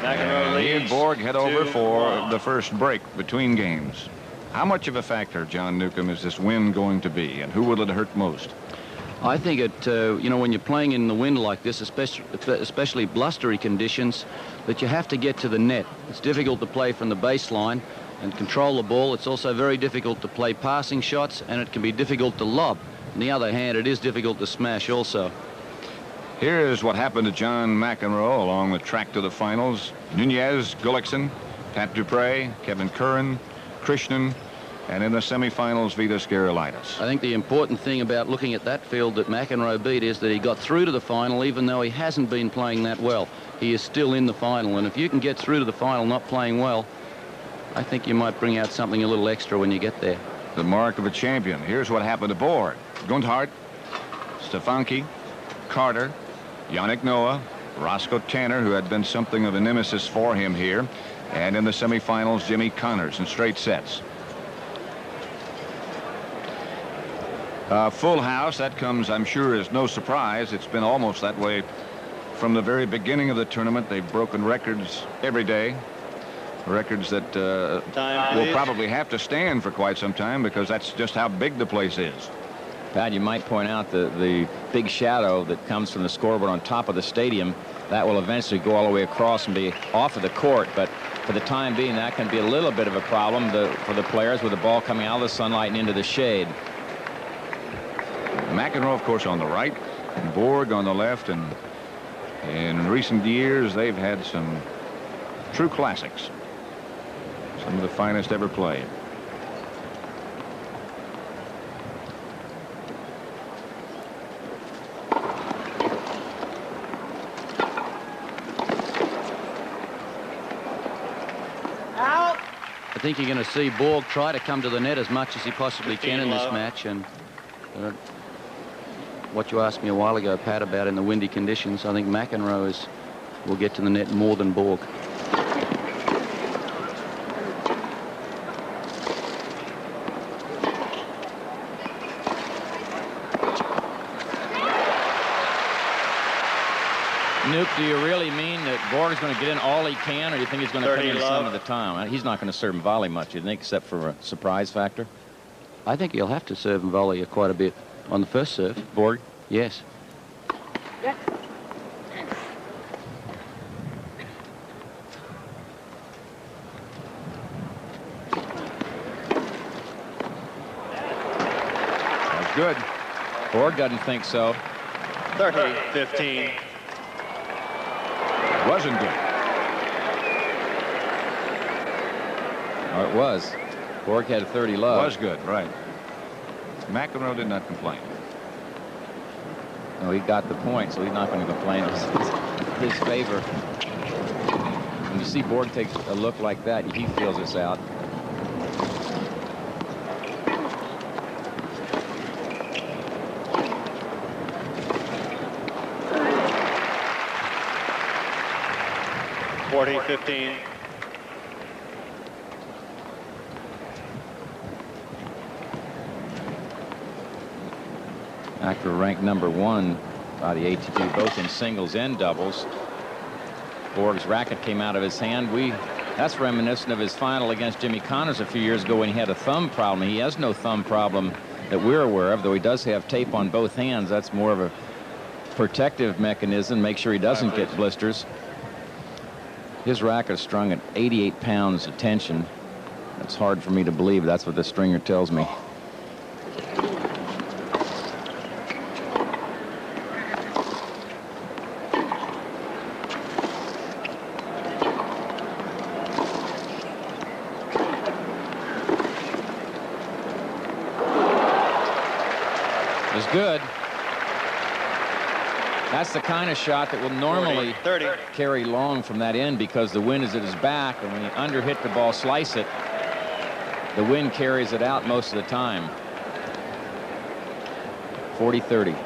And he and Borg head over for the first break between games. How much of a factor, John Newcomb, is this wind going to be, and who will it hurt most? I think it, you know, when you're playing in the wind like this, especially blustery conditions, that you have to get to the net. It's difficult to play from the baseline and control the ball. It's also very difficult to play passing shots, and it can be difficult to lob. On the other hand, it is difficult to smash also. Here's what happened to John McEnroe along the track to the finals. Nunez, Gullickson, Pat Dupre, Kevin Curran, Krishnan, and in the semifinals, Vitas Gerulaitis. I think the important thing about looking at that field that McEnroe beat is that he got through to the final even though he hasn't been playing that well. He is still in the final, and if you can get through to the final not playing well, I think you might bring out something a little extra when you get there. The mark of a champion. Here's what happened to Borg. Gundhart, Stefanki, Carter, Yannick Noah, Roscoe Tanner, who had been something of a nemesis for him here, and in the semifinals, Jimmy Connors in straight sets. Full house, that comes, I'm sure, as no surprise. It's been almost that way from the very beginning of the tournament. They've broken records every day, records that will probably have to stand for quite some time because that's just how big the place is. Pat, you might point out the big shadow that comes from the scoreboard on top of the stadium. That will eventually go all the way across and be off of the court, but for the time being, that can be a little bit of a problem for the players with the ball coming out of the sunlight and into the shade. McEnroe, of course, on the right, and Borg on the left, and in recent years, they've had some true classics. Some of the finest ever played. I think you're going to see Borg try to come to the net as much as he possibly can in this match, and what you asked me a while ago, Pat, about in the windy conditions, I think McEnroe will get to the net more than Borg. Nuke, do you really mean that Borg's going to get in all he can, or do you think he's going to come in some of the time? He's not going to serve and volley much, you think, except for a surprise factor? I think he'll have to serve and volley quite a bit on the first serve. Borg? Yes. That was good. Borg doesn't think so. 30-15. Wasn't good. Oh, it was. Borg had a 30 love. Was good, right. McEnroe did not complain. No, he got the point, so he's not going to complain. It's his favor. When you see Borg take a look like that, he feels it's out. $40-15. After ranked #1 by the ATP, both in singles and doubles. Borg's racket came out of his hand. That's reminiscent of his final against Jimmy Connors a few years ago when he had a thumb problem. He has no thumb problem that we're aware of, though he does have tape on both hands. That's more of a protective mechanism, make sure he doesn't get blisters. His racket is strung at 88 pounds of tension. It's hard for me to believe. That's what the stringer tells me. It's good. That's the kind of shot that will normally 30. carry long from that end because the wind is at his back, and when you underhit the ball, slice it, the wind carries it out most of the time. 40-30.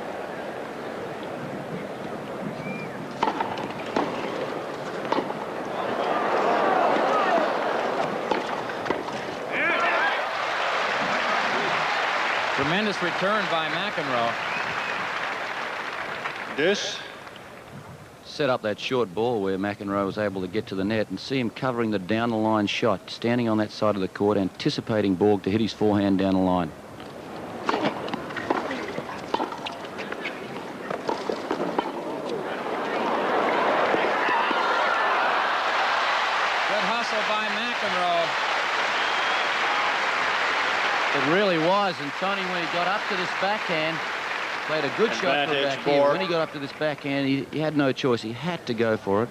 Tremendous return by McEnroe. Deuce. set up that short ball where McEnroe was able to get to the net, and see him covering the down-the-line shot, standing on that side of the court, anticipating Borg to hit his forehand down the line. Good hustle by McEnroe. It really was, and Tony, when he got up to this backhand, played a good shot for a backhand. When he got up to this backhand, he had no choice. He had to go for it.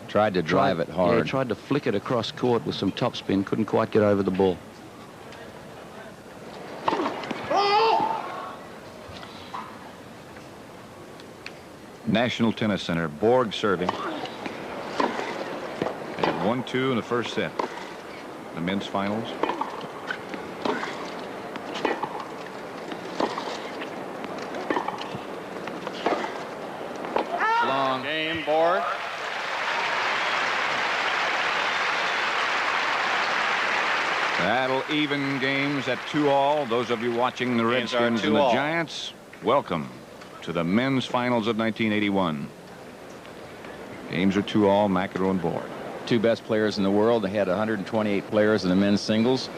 Tried to drive it hard. Yeah, he tried to flick it across court with some topspin. Couldn't quite get over the ball. National Tennis Center, Borg serving. They had 1-2 in the first set. The men's finals. Long. Game, Borg. That'll even games at 2-all. Those of you watching the Games are Redskins and the 2-all. Giants, welcome to the men's finals of 1981. Games are 2-all, McEnroe and Borg. Two best players in the world. They had 128 players in the men's singles.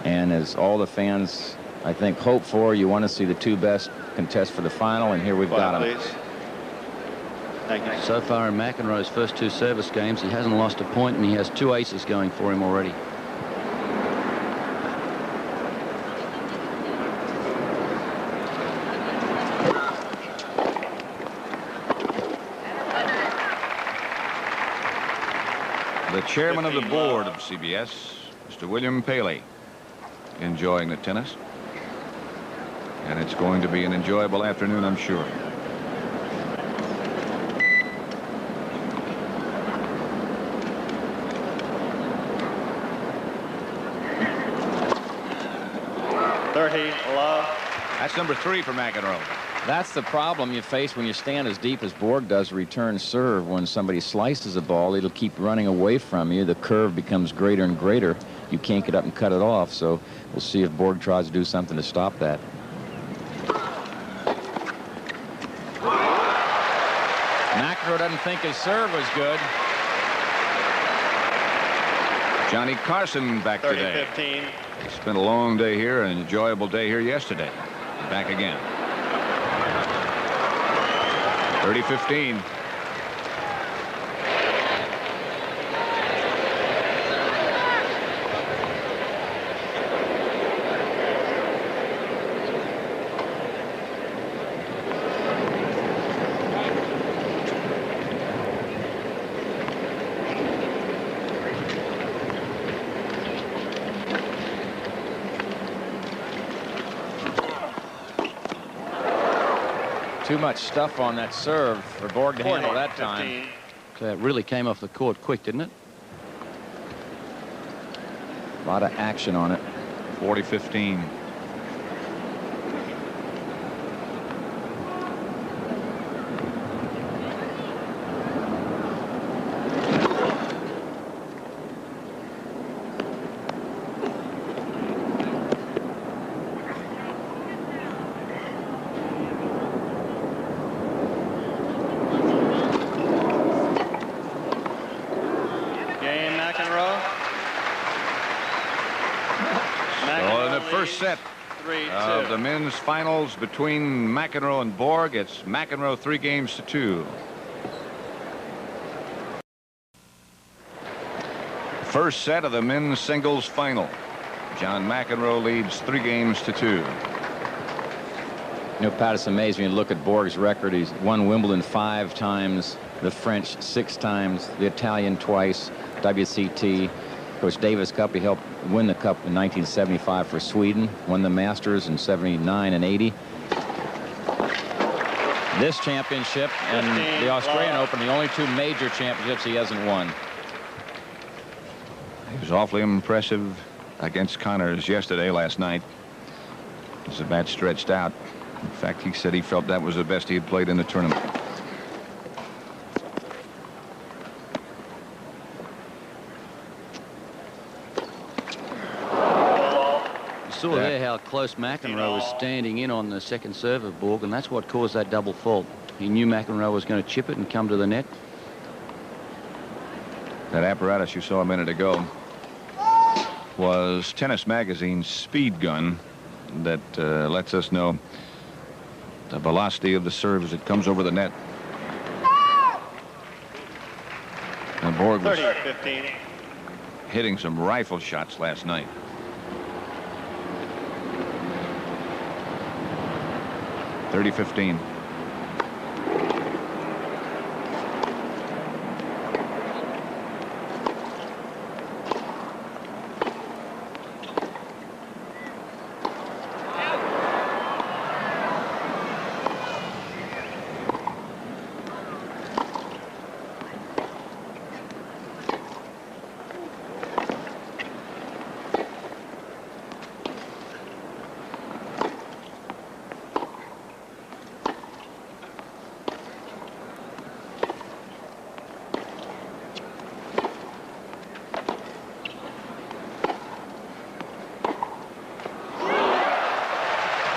And as all the fans, I think, hope for, you want to see the two best contest for the final, and here we've got them. Please. Thank you. So far in McEnroe's first two service games, he hasn't lost a point, and he has 2 aces going for him already. The chairman of the board of CBS, Mr. William Paley, enjoying the tennis. And it's going to be an enjoyable afternoon, I'm sure. Love. That's number 3 for McEnroe. That's the problem you face when you stand as deep as Borg does return serve. When somebody slices a ball, it'll keep running away from you. The curve becomes greater and greater. You can't get up and cut it off. So we'll see if Borg tries to do something to stop that. McEnroe doesn't think his serve was good. Johnny Carson back today. 30-15. Spent a long day here, an enjoyable day here yesterday. Back again. 30-15. Too much stuff on that serve for Borg to handle that time. So it really came off the court quick, didn't it? A lot of action on it. 40-15. First set of the men's finals between McEnroe and Borg. It's McEnroe 3-2. First set of the men's singles final. John McEnroe leads 3-2. You know, Pat, it's amazing when you look at Borg's record. He's won Wimbledon 5 times, the French 6 times, the Italian twice, WCT. Of course, Davis Cup, he helped win the cup in 1975 for Sweden, won the Masters in 79 and 80. This championship and the Australian Open, the only 2 major championships he hasn't won. He was awfully impressive against Connors last night. As the bat stretched out. In fact, he said he felt that was the best he had played in the tournament. You saw there how close McEnroe was standing in on the second serve of Borg, and that's what caused that double fault. He knew McEnroe was going to chip it and come to the net. That apparatus you saw a minute ago was Tennis Magazine's speed gun that lets us know the velocity of the serve as it comes over the net. And Borg was 30-15. hitting some rifle shots last night. (30-15).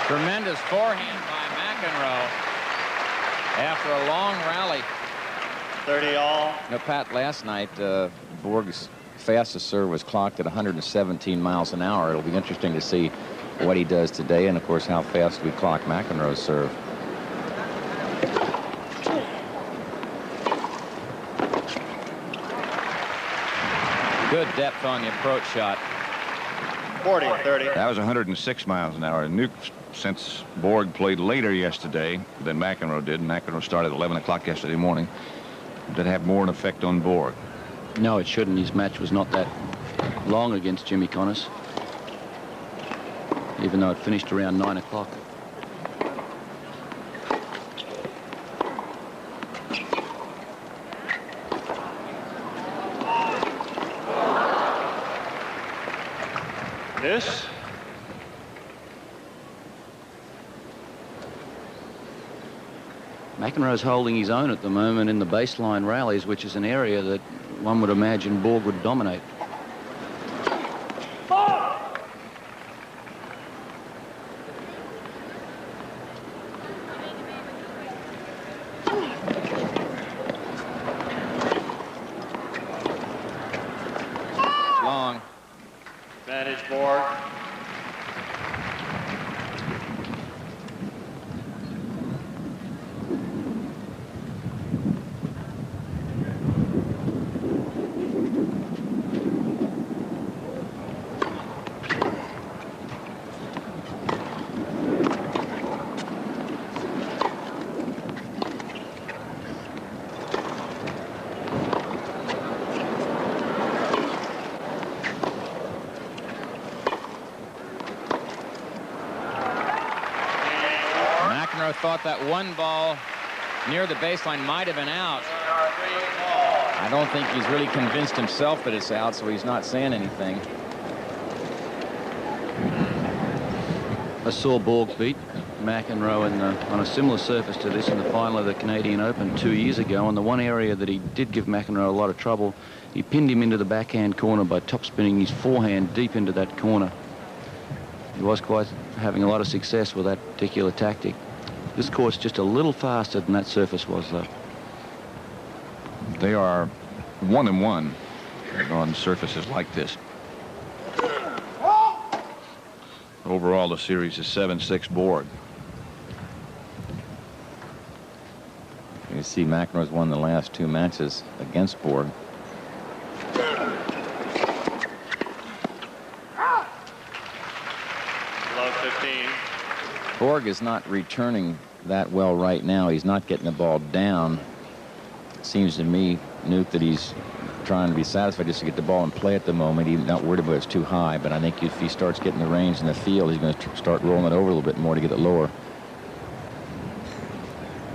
Tremendous forehand by McEnroe after a long rally. 30 all. Now, Pat, last night, Borg's fastest serve was clocked at 117 miles an hour. It'll be interesting to see what he does today, and of course how fast we clock McEnroe's serve. Good depth on the approach shot. 40-30. That was 106 miles an hour. Since Borg played later yesterday than McEnroe did, McEnroe started at 11 o'clock yesterday morning, did have more an effect on Borg. No, it shouldn't. His match was not that long against Jimmy Connors, even though it finished around 9 o'clock. This. McEnroe's holding his own at the moment in the baseline rallies, which is an area that one would imagine Borg would dominate. Long. Advantage Borg. Thought that one ball near the baseline might have been out. I don't think he's really convinced himself that it's out, so he's not saying anything. I saw Borg beat McEnroe on a similar surface to this in the final of the Canadian Open 2 years ago. And the one area that he did give McEnroe a lot of trouble, he pinned him into the backhand corner by topspinning his forehand deep into that corner. He was quite having a lot of success with that particular tactic. This court's just a little faster than that surface was, though. They are 1-1 on surfaces like this. Overall, the series is 7-6 Borg. You see McEnroe's won the last 2 matches against Borg. Low 15. Borg is not returning that well right now. He's not getting the ball down. It seems to me, Nuke, that he's trying to be satisfied just to get the ball in play at the moment. He's not worried about it's too high, but I think if he starts getting the range in the field, he's going to start rolling it over a little bit more to get it lower.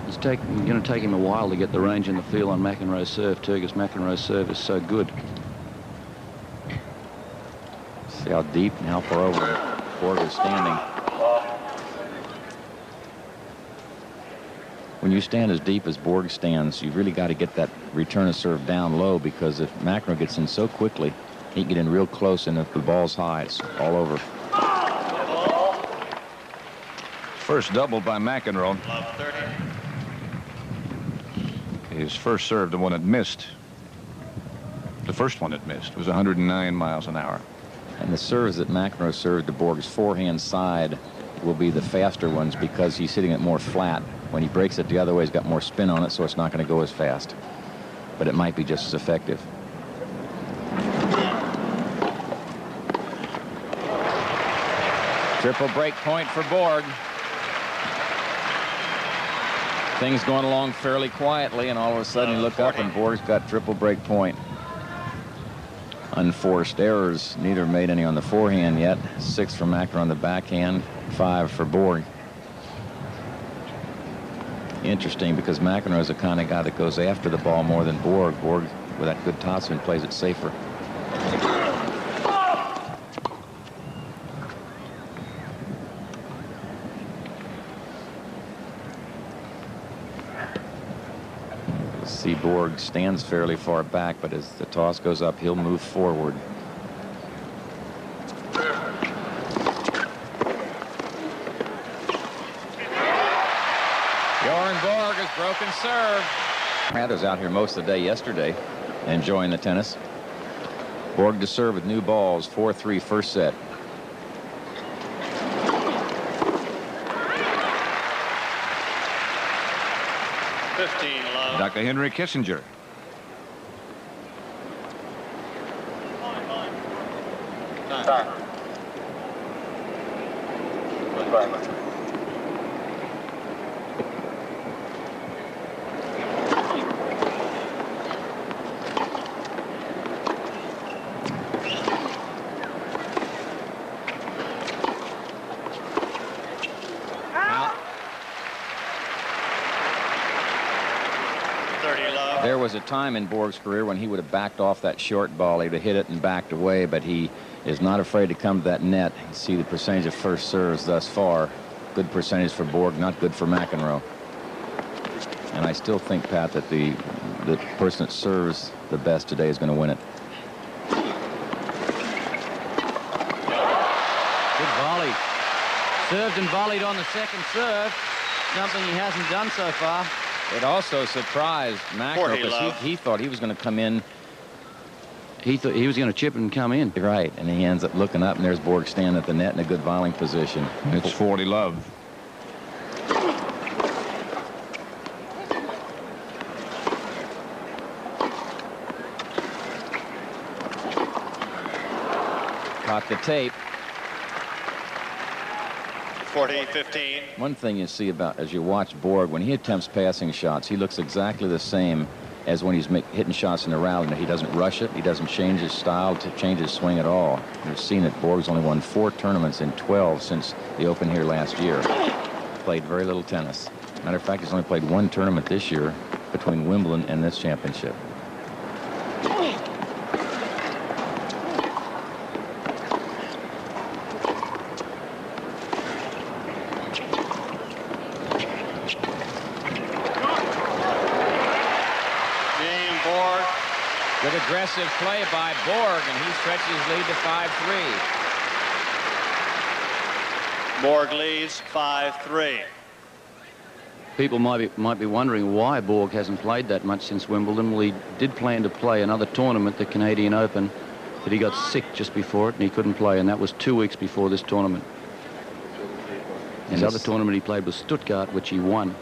It's going to take him a while to get the range in the field on McEnroe's serve, too, because McEnroe's serve is so good. See how deep and how far over Borg is standing. When you stand as deep as Borg stands, you've really got to get that return of serve down low, because if McEnroe gets in so quickly, he can get in real close, and if the ball's high, it's all over. First double by McEnroe. Love 30. His first serve, the one that missed, the first one that missed, was 109 miles an hour. And the serves that McEnroe served to Borg's forehand side will be the faster ones because he's hitting it more flat. When he breaks it the other way, he's got more spin on it, so it's not going to go as fast. But it might be just as effective. Triple break point for Borg. Things going along fairly quietly, and all of a sudden you look up and Borg's got triple break point. Unforced errors, neither made any on the forehand yet. 6 for McEnroe on the backhand, 5 for Borg. Interesting, because McEnroe is the kind of guy that goes after the ball more than Borg. Borg, with that good topspin, plays it safer. See, Borg stands fairly far back, but as the toss goes up, he'll move forward. Bjorn Borg has broken serve. Mathers out here most of the day yesterday, enjoying the tennis. Borg to serve with new balls, 4-3 first set. Dr. Henry Kissinger. There was a time in Borg's career when he would have backed off that short ball. He'd have hit it and backed away, but he is not afraid to come to that net. You see the percentage of first serves thus far. Good percentage for Borg, not good for McEnroe. And I still think, Pat, that the person that serves the best today is going to win it. Good volley. Served and volleyed on the second serve. Something he hasn't done so far. It also surprised McEnroe because he thought he was going to come in. He thought he was going to chip and come in. Right, and he ends up looking up, and there's Borg standing at the net in a good volleying position. It's 40 love. Caught the tape. 40-15. One thing you see about as you watch Borg, when he attempts passing shots, he looks exactly the same as when he's hitting shots in the rally. He doesn't rush it. He doesn't change his style to change his swing at all. You've seen that Borg's only won 4 tournaments in 12 since the Open here last year. Played very little tennis. Matter of fact, he's only played 1 tournament this year between Wimbledon and this championship. Good aggressive play by Borg, and he stretches his lead to 5-3. Borg leads 5-3. People might be wondering why Borg hasn't played that much since Wimbledon. Well, he did plan to play another tournament, the Canadian Open, but he got sick just before it, and he couldn't play, and that was 2 weeks before this tournament. His other tournament he played was Stuttgart, which he won.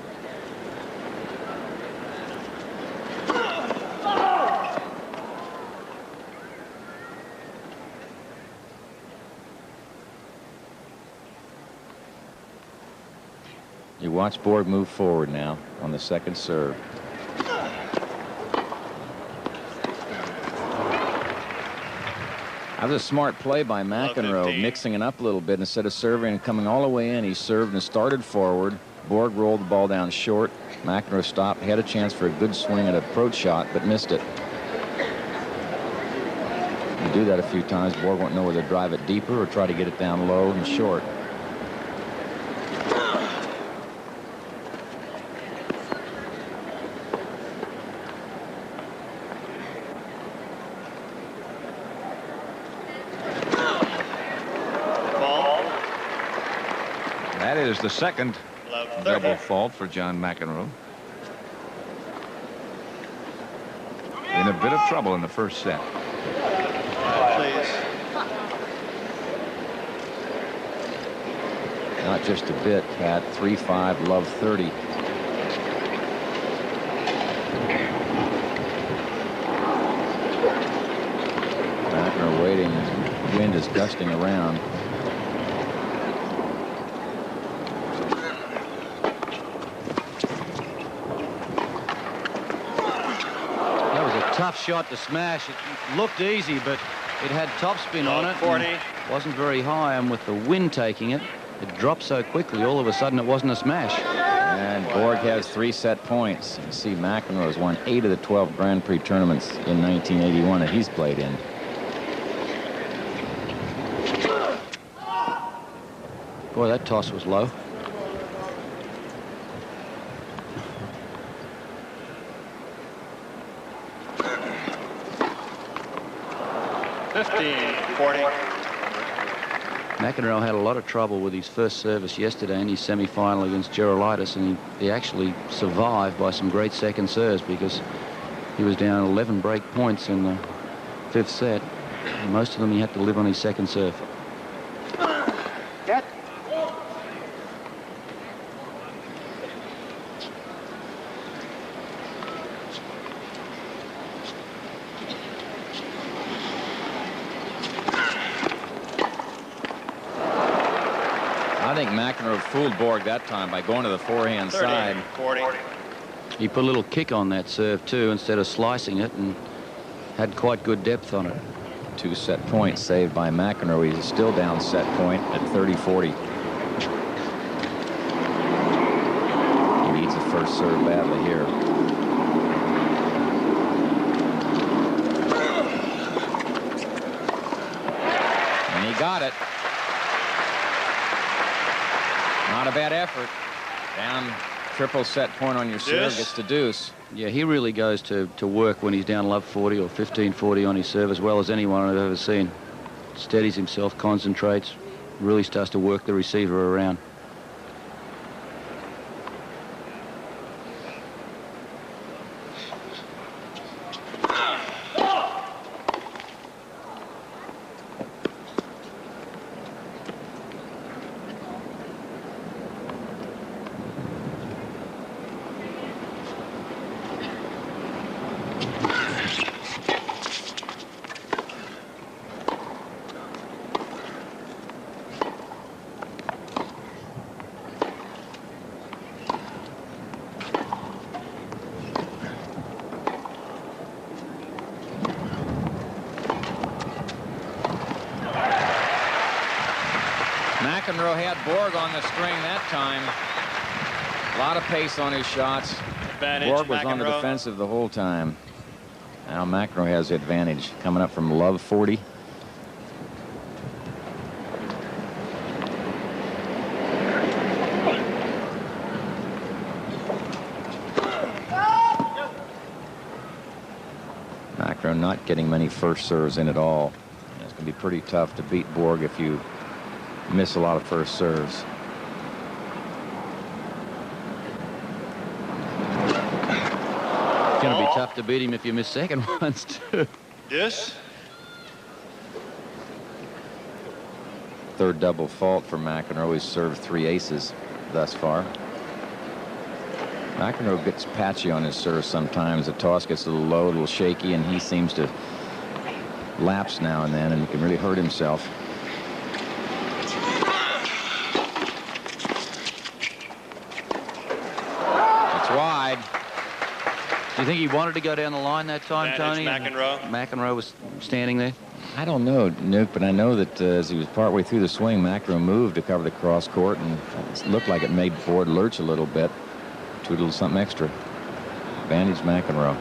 You watch Borg move forward now on the second serve. That was a smart play by McEnroe, mixing it up a little bit. Instead of serving and coming all the way in, he served and started forward. Borg rolled the ball down short. McEnroe stopped. He had a chance for a good swing at an approach shot, but missed it. You do that a few times, Borg won't know whether to drive it deeper or try to get it down low and short. That is the second double fault for John McEnroe. bit of trouble in the first set. Please. Not just a bit, Pat. 3-5, love 30. McEnroe waiting. Wind is gusting around. That was a tough shot to smash. It looked easy, but it had topspin on it. 40. Wasn't very high, and with the wind taking it, it dropped so quickly, all of a sudden it wasn't a smash. And Borg has 3 set points. You see McEnroe has won 8 of the 12 Grand Prix tournaments in 1981 that he's played in. Boy, that toss was low. McEnroe had a lot of trouble with his first service yesterday in his semi-final against Gerolaitis, and he actually survived by some great second serves because he was down 11 break points in the 5th set. And most of them he had to live on his second serve. I think McEnroe fooled Borg that time by going to the forehand 30, side. 40. He put a little kick on that serve too instead of slicing it, and had quite good depth on it. 2 set points saved by McEnroe. He's still down set point at 30-40. He needs a first serve badly here. And he got it. Not a bad effort. Down triple set point on your serve, gets the deuce. Yeah, he really goes to work when he's down love 40 or 15-40 on his serve as well as anyone I've ever seen. Steadies himself, concentrates, really starts to work the receiver around. McEnroe had Borg on the string that time. A lot of pace on his shots. Advantage, Borg was on the McEnroe. defensive the whole time. Now McEnroe has the advantage coming up from love 40. McEnroe not getting many first serves in at all. It's going to be pretty tough to beat Borg if you miss a lot of first serves. It's going to be tough to beat him if you miss second ones too. Yes. Third double fault for McEnroe. He's served 3 aces thus far. McEnroe gets patchy on his serve sometimes. The toss gets a little low, a little shaky, and he seems to lapse now and then, and he can really hurt himself. It's wide. Do you think he wanted to go down the line that time, Tony? Advantage, McEnroe. McEnroe was standing there. I don't know, Nuke, but I know that as he was partway through the swing, McEnroe moved to cover the cross court, and it looked like it made Borg lurch a little bit. Do a little something extra. Advantage McEnroe.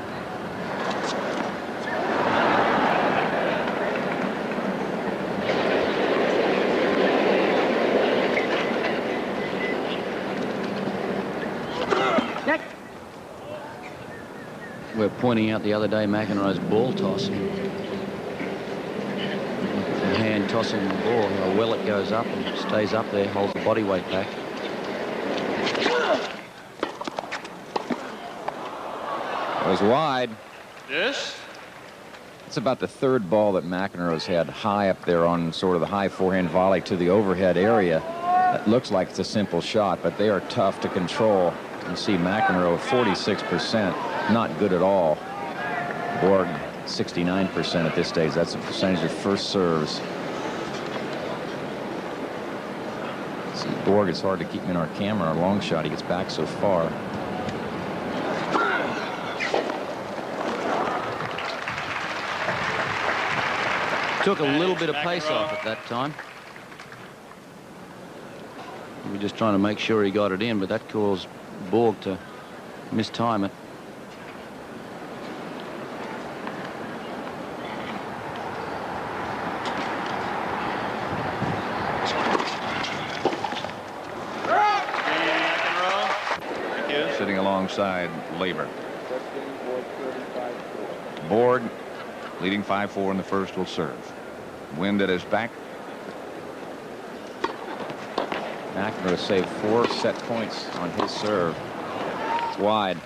We're pointing out the other day McEnroe's ball toss. Hand tossing the ball, how well it goes up and stays up there, holds the body weight back. It was wide. Yes. It's about the third ball that McEnroe's had high up there on sort of the high forehand volley to the overhead area. It looks like it's a simple shot, but they are tough to control. You see McEnroe 46%, not good at all. Borg 69% at this stage. That's the percentage of first serves. See, Borg, it's hard to keep him in our camera. Our long shot, he gets back so far. Took a little bit of pace off at that time. We were just trying to make sure he got it in, but that caused Borg to mistime it. Sitting alongside Labor. Borg, leading 5-4 in the first, will serve. Wind at his back. McEnroe saved 4 set points on his serve. It's wide.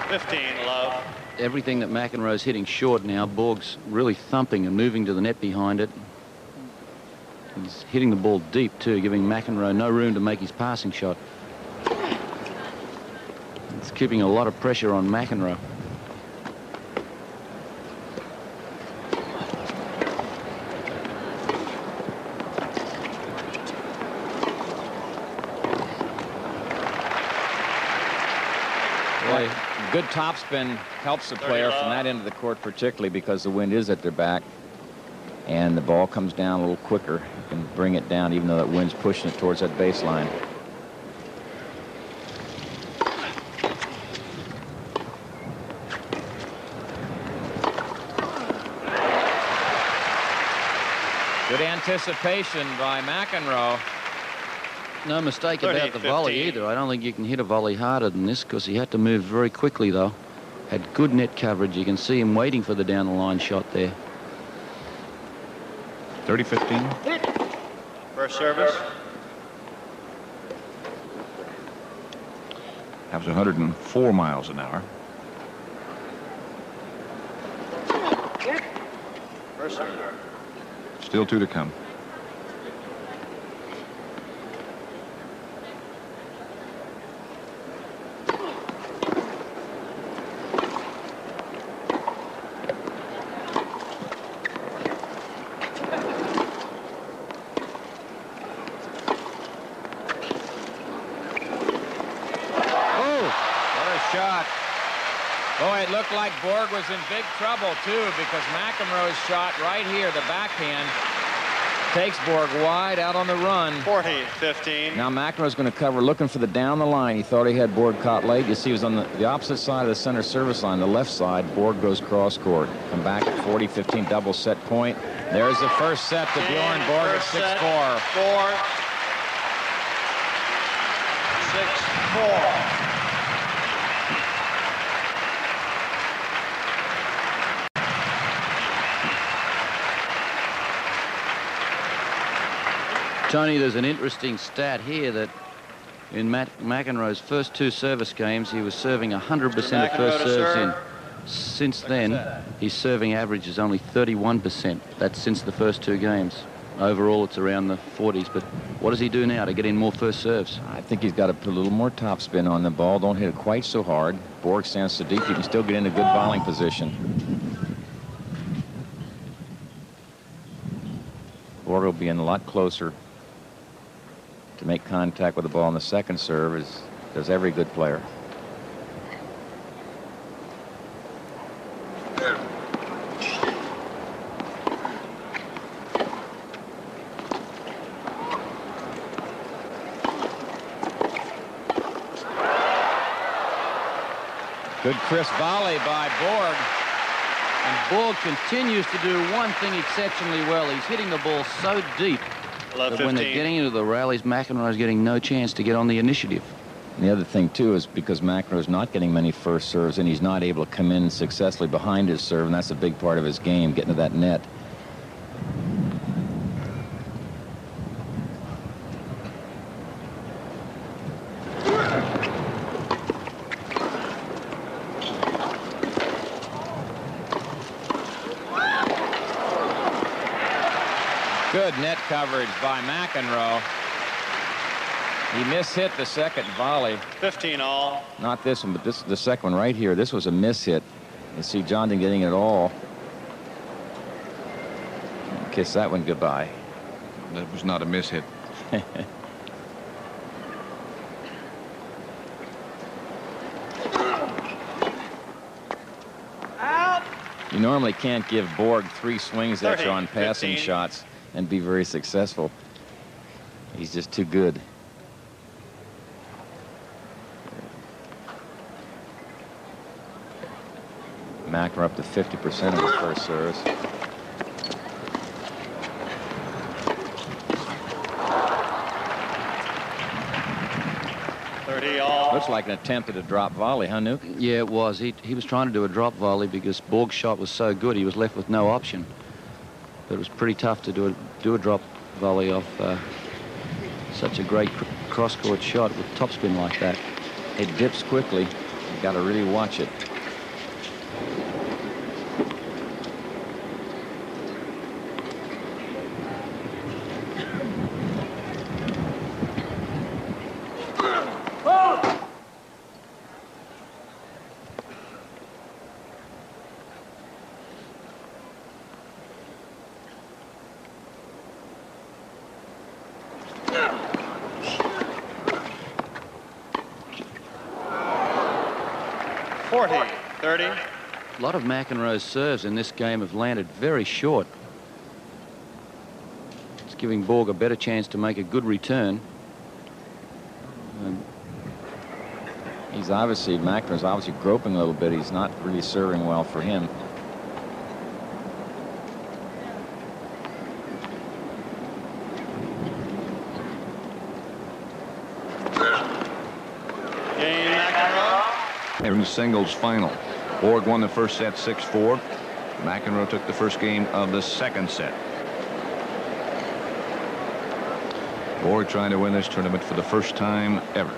15, love. Everything that McEnroe's hitting short now, Borg's really thumping and moving to the net behind it. He's hitting the ball deep too, giving McEnroe no room to make his passing shot. It's keeping a lot of pressure on McEnroe. Good topspin helps the player from that end of the court, particularly because the wind is at their back and the ball comes down a little quicker. You can bring it down even though that wind's pushing it towards that baseline. Good anticipation by McEnroe. No mistake about the volley either. I don't think you can hit a volley harder than this because he had to move very quickly, though. Had good net coverage. You can see him waiting for the down-the-line shot there. 30-15. First service. That was 104 miles an hour. First service. Still 2 to come. Boy, it looked like Borg was in big trouble, too, because McEnroe's shot right here, the backhand, takes Borg wide out on the run. 40-15. Now McEnroe's going to cover, looking for the down the line. He thought he had Borg caught late. You see he was on the opposite side of the center service line, the left side. Borg goes cross court. Come back at 40-15 double set point. There's the first set to Bjorn. Borg at 6-4. 6-4. Tony, there's an interesting stat here that in McEnroe's first 2 service games, he was serving 100% of first serves in. Since then, his serving average is only 31%. That's since the first 2 games. Overall, it's around the 40s. But what does he do now to get in more first serves? I think he's got to put a little more topspin on the ball. Don't hit it quite so hard. Borg stands so deep, you can still get in a good volleying position. Borg will be in a lot closer to make contact with the ball on the second serve, as does every good player. Good crisp volley by Borg. And Borg continues to do one thing exceptionally well. He's hitting the ball so deep that when they're getting into the rallies, McEnroe's getting no chance to get on the initiative. And the other thing, too, is because McEnroe's not getting many first serves, and he's not able to come in successfully behind his serve, and that's a big part of his game, getting to that net. Good net coverage by McEnroe. He mishit the second volley. 15 all. Not this one, but this the second one right here. This was a mishit. You see John getting it all. Kiss that one goodbye. That was not a mishit. You normally can't give Borg 3 swings at 30, you on passing 15. shots and be very successful. He's just too good. McEnroe up to 50% of his first serves. Looks like an attempt at a drop volley, huh, Nuke? Yeah, it was. He was trying to do a drop volley because Borg's shot was so good he was left with no option. But it was pretty tough to do a drop volley off such a great cross-court shot with topspin like that. It dips quickly. You got to really watch it. A lot of McEnroe's serves in this game have landed very short. It's giving Borg a better chance to make a good return. McEnroe's obviously groping a little bit. He's not really serving well for him. In singles final, Borg won the first set 6-4. McEnroe took the first game of the second set. Borg trying to win this tournament for the first time ever.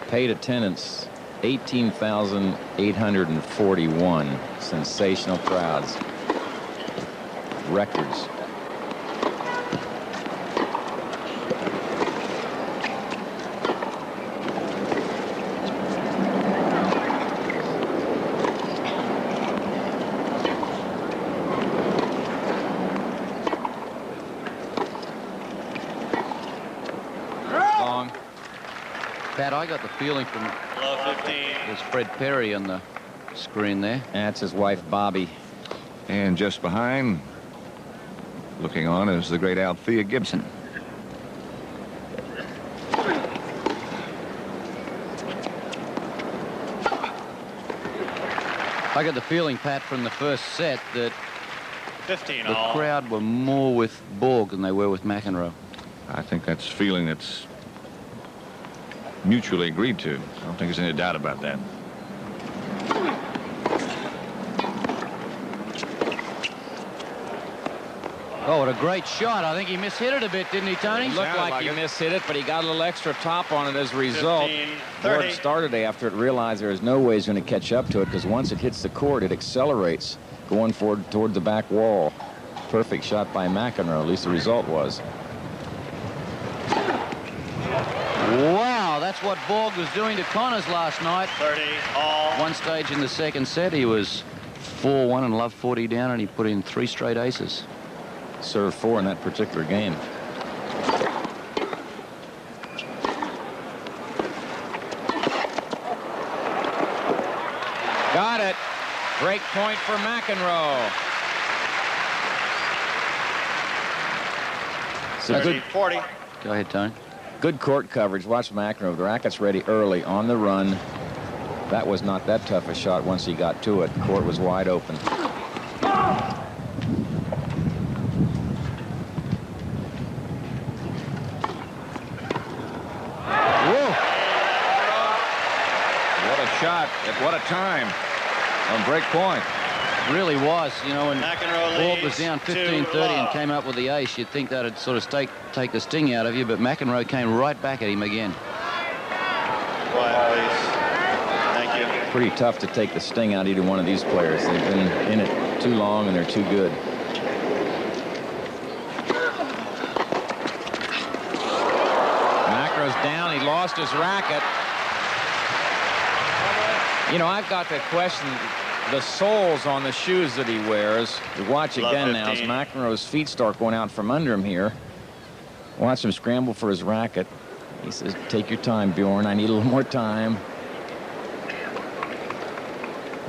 Paid attendance 18,841. Sensational crowds. Records. Pat, I got the feeling from there's Fred Perry on the screen there. That's his wife, Bobby. And just behind, looking on, is the great Althea Gibson. I got the feeling, Pat, from the first set that 15 the all. crowd were more with Borg than they were with McEnroe. I think that's a feeling that's mutually agreed to. I don't think there's any doubt about that. Oh, what a great shot. I think he mishit it a bit, didn't he, Tony? It looked like he mishit it, but he got a little extra top on it as a result. Borg started after it, realized there is no way he's going to catch up to it, because once it hits the court, it accelerates, going forward toward the back wall. Perfect shot by McEnroe, at least the result was. Wow, that's what Borg was doing to Connors last night. 30 all. One stage in the second set, he was 4-1 and love 40 down, and he put in 3 straight aces. Served 4 in that particular game. Got it. Break point for McEnroe. 30, 40. Go ahead, Tony. Good court coverage. Watch McEnroe. The racket's ready early on the run. That was not that tough a shot once he got to it. The court was wide open. Whoa! What a shot at what a time on break point. Really was. You know, when Borg was leads down 15-30 and came up with the ace, you'd think that'd sort of take the sting out of you, but McEnroe came right back at him again. Quiet, please. Thank you. pretty tough to take the sting out of either one of these players. They've been in it too long and they're too good. McEnroe's down. He lost his racket. You know, I've got to question the soles on the shoes that he wears. You watch again now as McEnroe's feet start going out from under him here. Watch him scramble for his racket. He says, take your time, Bjorn. I need a little more time.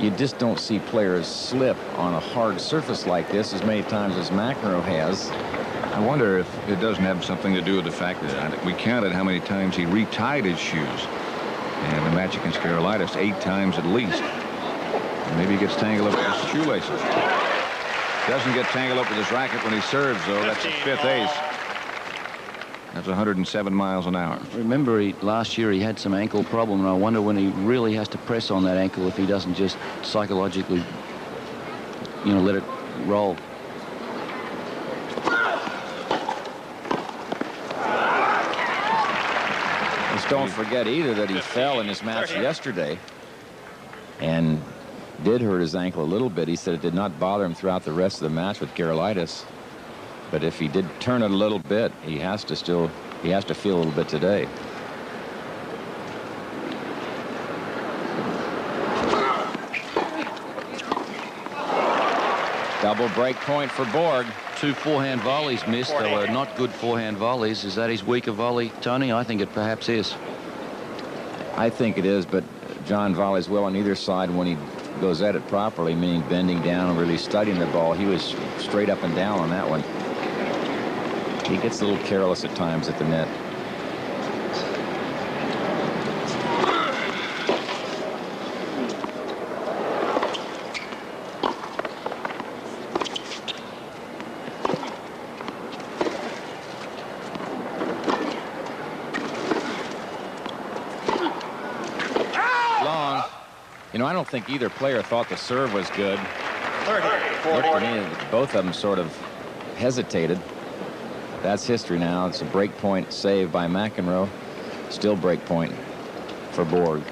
You just don't see players slip on a hard surface like this as many times as McEnroe has. I wonder if it doesn't have something to do with the fact that we counted how many times he retied his shoes. And the match against Carolitis 8 times at least. Maybe he gets tangled up with his shoelaces. Doesn't get tangled up with his racket when he serves, though. That's his 5th ace. That's 107 miles an hour. Remember, last year he had some ankle problem, and I wonder when he really has to press on that ankle if he doesn't just psychologically, you know, let it roll. Just don't forget either that he fell in his match yesterday and did hurt his ankle a little bit. He said it did not bother him throughout the rest of the match with Carolitis. But if he did turn it a little bit, he has to feel a little bit today. Double break point for Borg. 2 forehand volleys missed. They were not good forehand volleys. Is that his weaker volley, Tony? I think it perhaps is. I think it is, but John volleys well on either side when he goes at it properly, meaning bending down and really studying the ball. He was straight up and down on that one. He gets a little careless at times at the net. Long. You know, I don't think either player thought the serve was good. 30, Looked to me that both of them sort of hesitated. That's history now. It's a break point save by McEnroe. Still break point for Borg.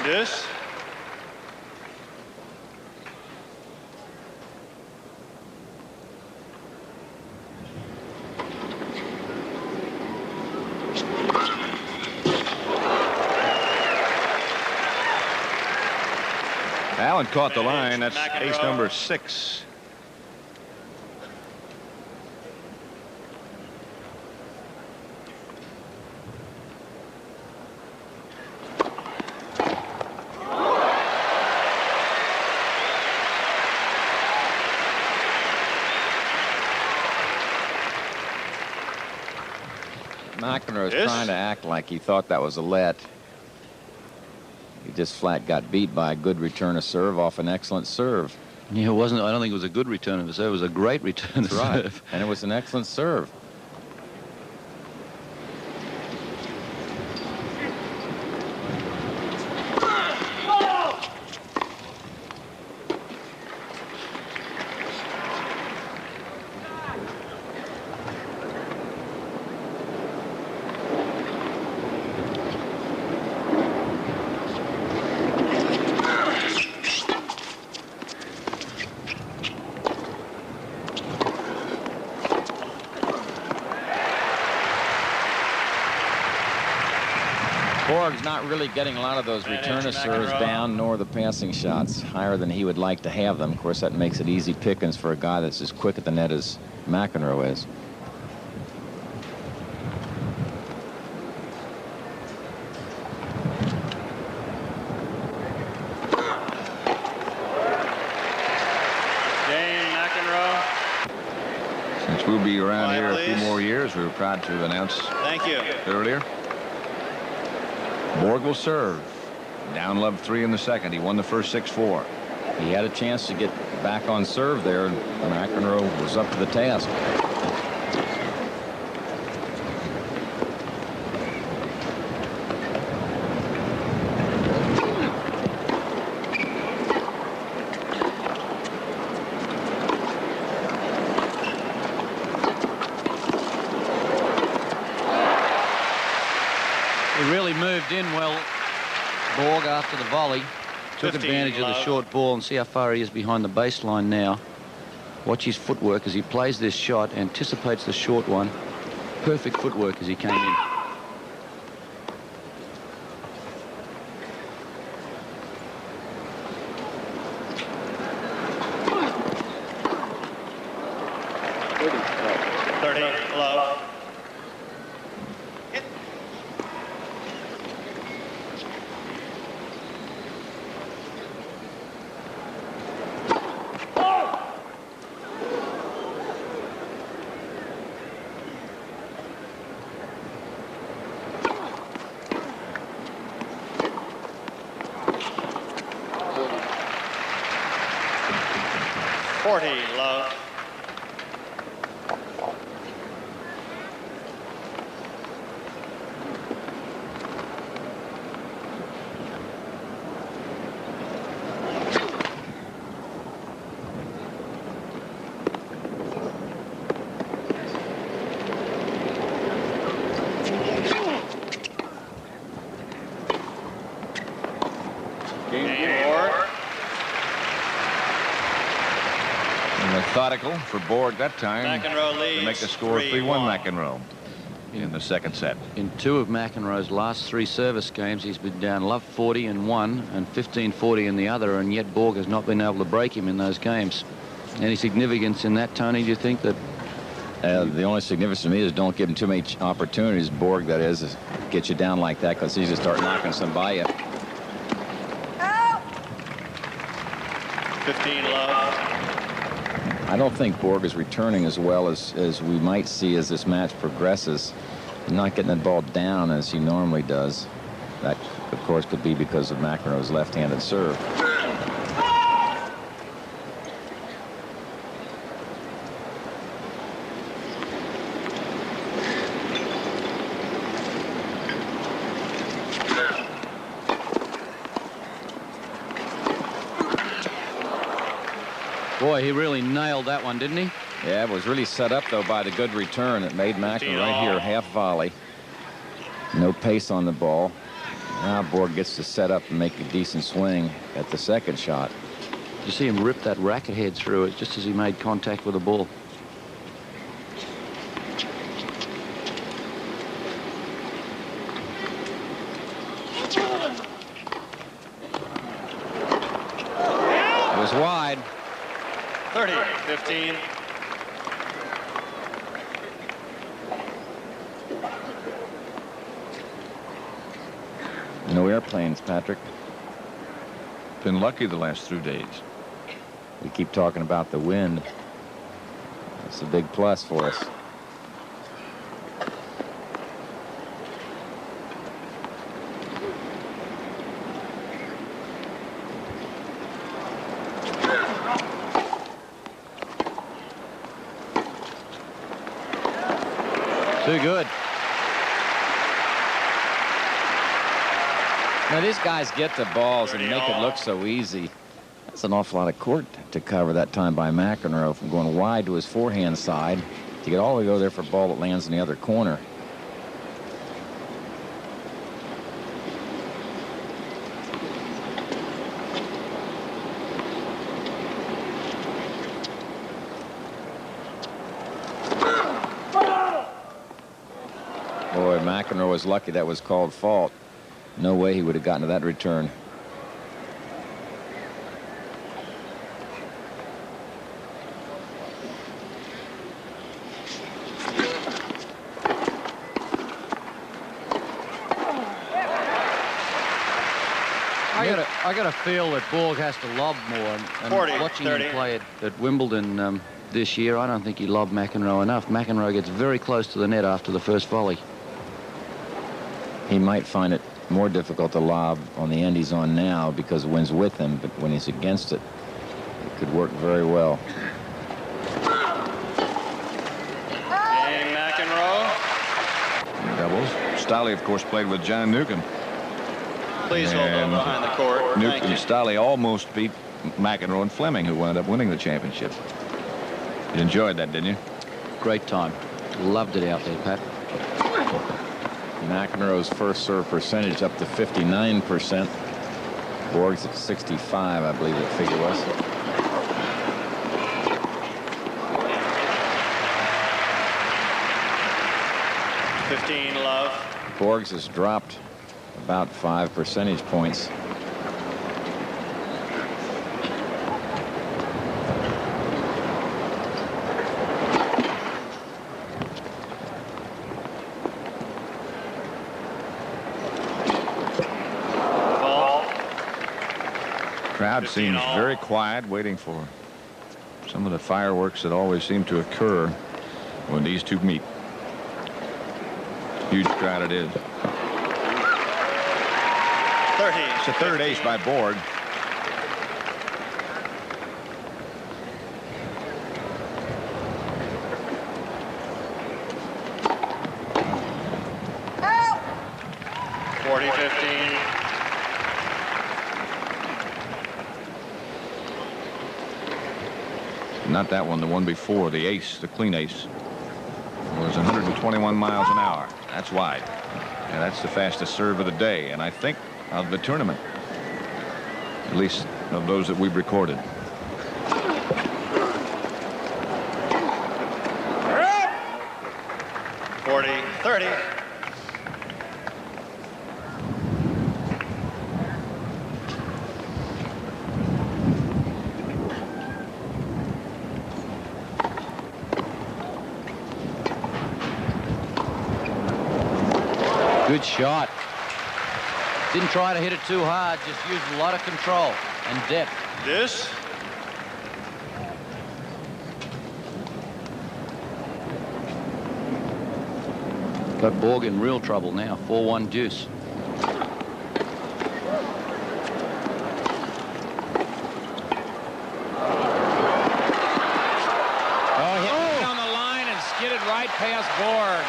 This. Allen caught the line. That's ace number 6. McEnroe is trying to act like he thought that was a let. He just flat got beat by a good return of serve off an excellent serve. Yeah, it wasn't. I don't think it was a good return of a serve. It was a great return of serve. And it was an excellent serve. Borg's not really getting a lot of those return of serves down, nor the passing shots higher than he would like to have them. Of course, that makes it easy pickings for a guy that's as quick at the net as McEnroe is. Since we'll be around here a few more years, we were proud to announce earlier. Borg will serve. Down love 3 in the second. He won the first 6-4. He had a chance to get back on serve there, and McEnroe was up to the task. Borg, after the volley, took 15 advantage of the love. short ball, and see how far he is behind the baseline now. Watch his footwork as he plays this shot, anticipates the short one. Perfect footwork as he came in. Love. Love. Methodical for Borg that time McEnroe leads to make the score 3-1 3-1. McEnroe in the second set. In 2 of McEnroe's last 3 service games, he's been down love 40 in one and 15-40 in the other, and yet Borg has not been able to break him in those games. Any significance in that, Tony, do you think? That the only significance to me is don't give him too many opportunities, Borg, that is get you down like that, because he's going to start knocking some by you. 15 love. I don't think Borg is returning as well as we might see as this match progresses. He's not getting that ball down as he normally does. That, of course, could be because of McEnroe's left-handed serve. boy, he really nailed that one, didn't he? Yeah, it was really set up, though, by the good return. It made McEnroe right here, half volley. No pace on the ball. Now Borg gets to set up and make a decent swing at the second shot. You see him rip that racket head through it just as he made contact with the ball. It was wide. 30-15. No airplanes, Patrick. Been lucky the last 2 days. We keep talking about the wind. It's a big plus for us. Too good. Now, these guys get the balls and make it look so easy. That's an awful lot of court to cover that time by McEnroe, from going wide to his forehand side to get all the way go there for a ball that lands in the other corner. Boy, McEnroe was lucky that was called fault. No way he would have gotten to that return. I got to feel that Borg has to lob more. And 40, watching 30. him play at Wimbledon this year, I don't think he lobbed McEnroe enough. McEnroe gets very close to the net after the first volley. He might find it more difficult to lob on the end he's on now because the wind's with him, but when he's against it, it could work very well. Game McEnroe. Doubles. Stolly, of course, played with John Newcomb. Please hold on And behind the court. Thank Newcomb you. and Stolly almost beat McEnroe and Fleming, who wound up winning the championship. You enjoyed that, didn't you? Great time. Loved it out there, Pat. McEnroe's first serve percentage up to 59%. Borg's at 65, I believe the figure was. Love. Borg's has dropped about 5 percentage points. Crowd seems very quiet, waiting for some of the fireworks that always seem to occur when these two meet. Huge crowd it is. 30. It's a third ace by Borg. Not that one, the one before, the ace, the clean ace, was 121 miles an hour. That's wide. And that's the fastest serve of the day, and I think of the tournament, at least of those that we've recorded. .30. Good shot. Didn't try to hit it too hard, just used a lot of control and depth. This. Got Borg in real trouble now. 4-1 deuce. Oh, hit it on the line and skidded right past Borg.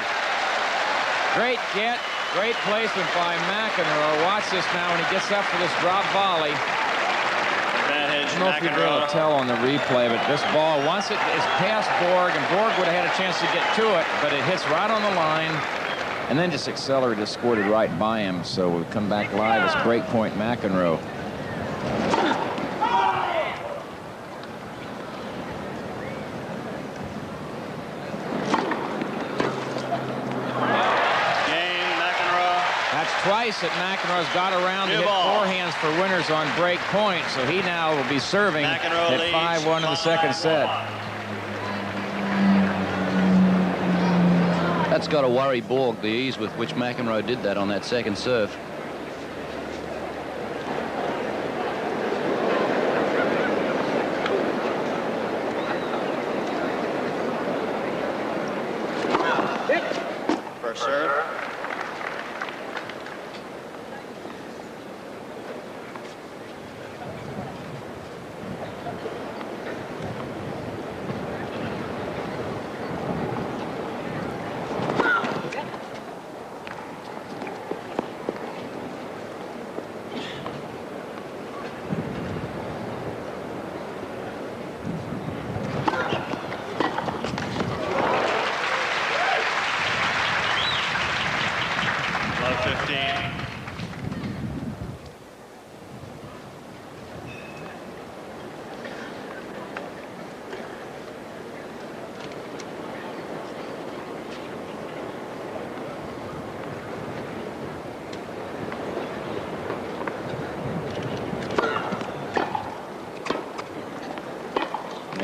Great get. Great placement by McEnroe. Watch this now when he gets up for this drop volley. Advantage, I don't know if you'll be able to tell on the replay, but this ball, once it is past Borg, and Borg would have had a chance to get to it, but it hits right on the line, and then just accelerated, scored it right by him. So we'll come back live. It's breakpoint McEnroe. Twice that McEnroe's got around to hit forehands for winners on break point, so he now will be serving McEnroe at 5-1 in the second set. That's got to worry Borg, the ease with which McEnroe did that on that second serve. First serve.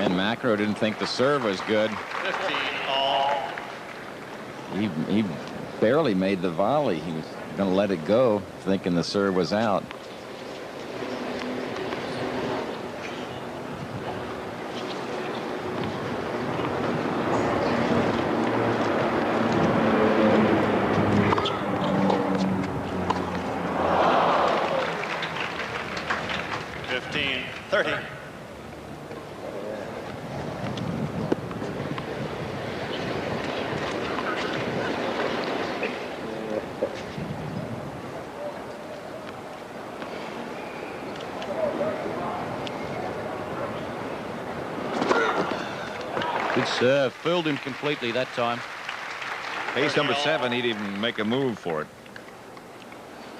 McEnroe didn't think the serve was good. 15 all. He barely made the volley. He was going to let it go, thinking the serve was out. Good serve. Fooled him completely that time. Ace number 7, he'd even make a move for it.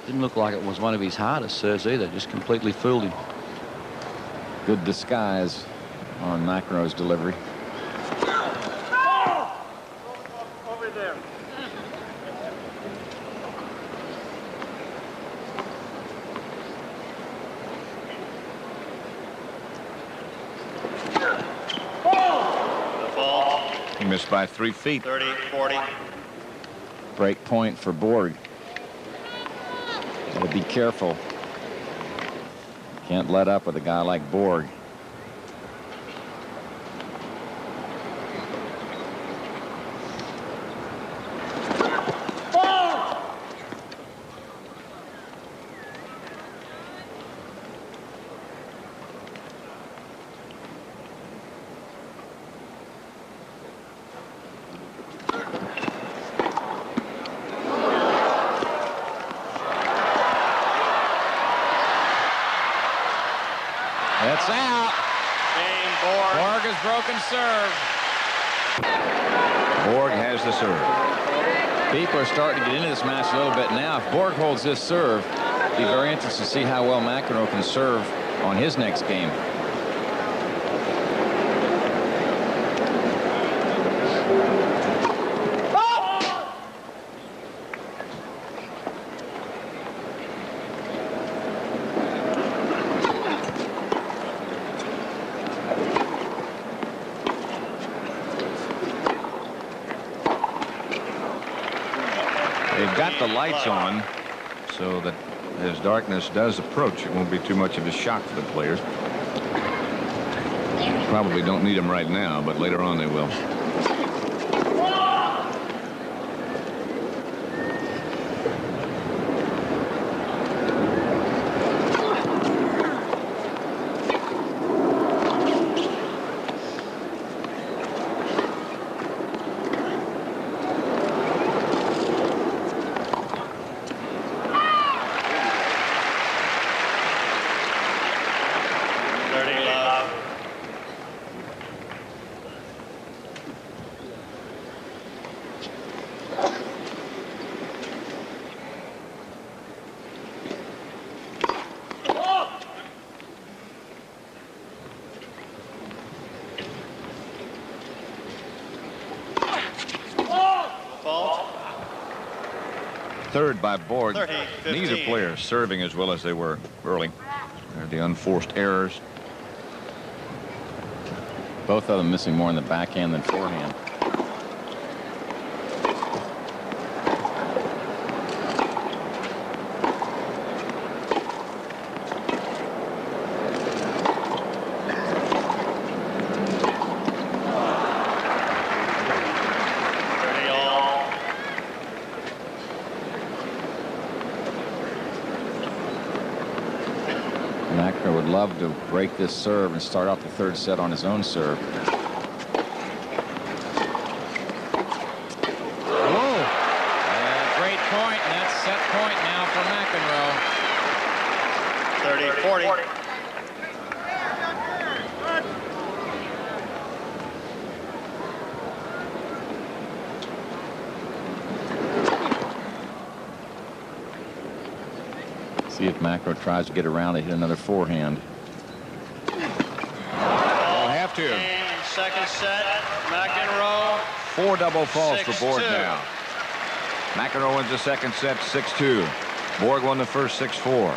Didn't look like it was one of his hardest serves either. Just completely fooled him. Good disguise on McEnroe's delivery. Over there. The ball. He missed by 3 feet. 30-40. Break point for Borg. Got to be careful. Can't let up with a guy like Borg. That's out. Game Borg. Borg has broken serve. Borg has the serve. People are starting to get into this match a little bit now. If Borg holds this serve, it'll be very interesting to see how well McEnroe can serve on his next game. They've got the lights on so that as darkness does approach, it won't be too much of a shock for the players. Probably don't need them right now, but later on they will. Third by Borg. 30-15. Neither player serving as well as they were early. They're the unforced errors. Both of them missing more in the backhand than forehand. McEnroe would love to break this serve and start off the third set on his own serve. Whoa! Great point, and that's set point now for McEnroe. 30-40. See if McEnroe tries to get around and hit another forehand. They'll have to. Second set, McEnroe. 4 double faults for Borg 6-2. now. McEnroe wins the second set 6-2. Borg won the first 6-4.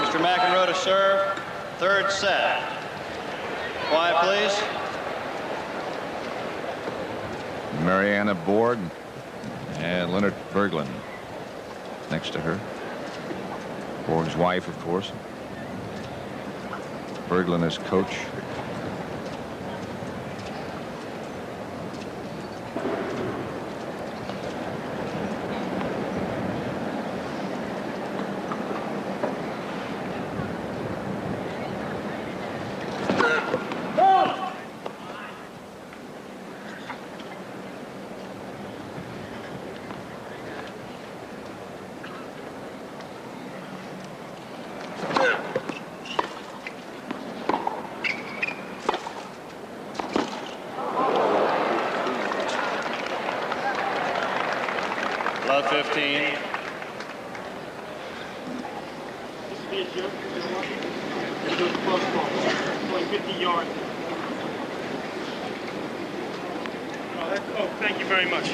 Mr. McEnroe to serve. Third set. Quiet, please. Mariana Borg and Leonard Berglund next to her. Borg's wife, of course. Berglund is coach. 15. Going 50 yards. Oh, thank you very much.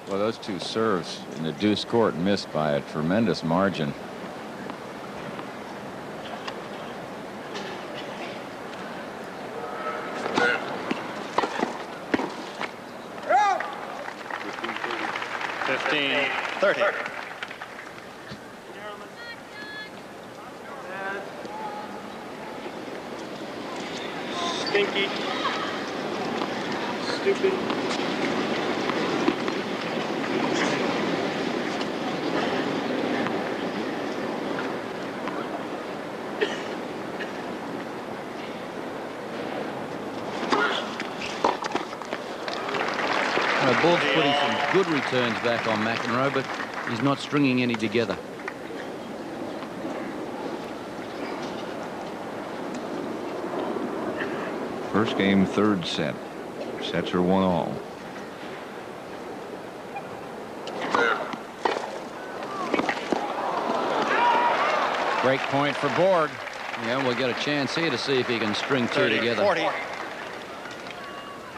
Well, those two serves in the deuce court missed by a tremendous margin. Stinky. Stupid. Borg's putting some good returns back on McEnroe, but he's not stringing any together. First game, third set. Sets are 1-all. Break point for Borg. Yeah, we'll get a chance here to see if he can string two together. 40.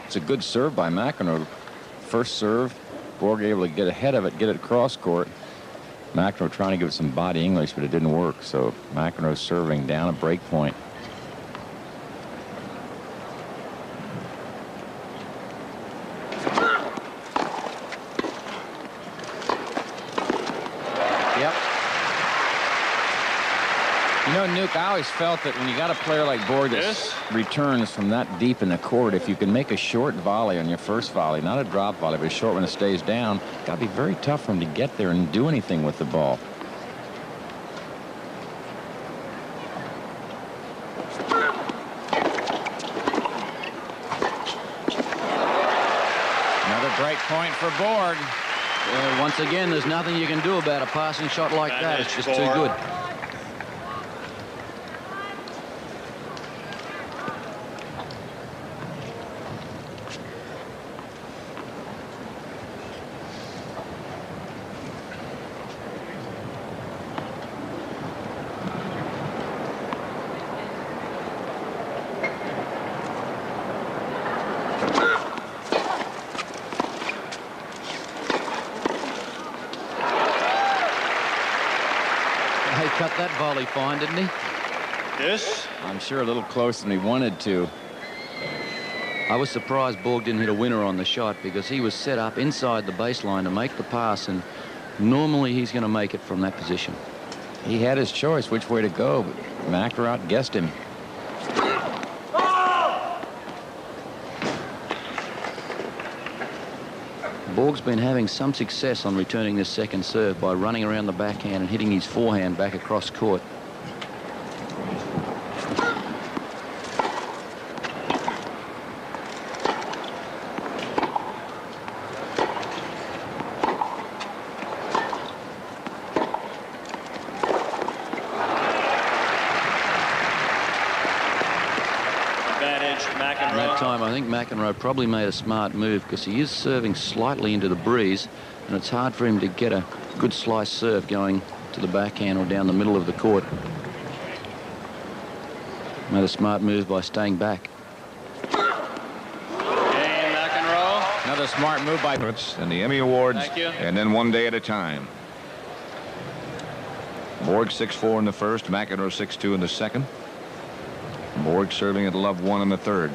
It's a good serve by McEnroe. First serve, Borg able to get ahead of it, get it cross court. McEnroe trying to give it some body English, but it didn't work. So McEnroe serving down a break point. Yep. You know, Nuke, I always felt that when you got a player like Borg that returns from that deep in the court, if you can make a short volley on your first volley, not a drop volley, but a short one that stays down, got to be very tough for him to get there and do anything with the ball. Another break point for Borg. Once again, there's nothing you can do about a passing shot like that. It's just too good. He cut that volley fine, didn't he? This? I'm sure a little closer than he wanted to. I was surprised Borg didn't hit a winner on the shot because he was set up inside the baseline to make the pass, and normally he's going to make it from that position. He had his choice which way to go, but McEnroe outguessed him. Borg's been having some success on returning this second serve by running around the backhand and hitting his forehand back across court. At that time, I think McEnroe probably made a smart move because he is serving slightly into the breeze, and it's hard for him to get a good slice serve going to the backhand or down the middle of the court. Made a smart move by staying back. McEnroe. Another smart move by... And the Emmy Awards, Thank you. and then one day at a time. Borg 6-4 in the first, McEnroe 6-2 in the second. Borg serving at love 1 in the third.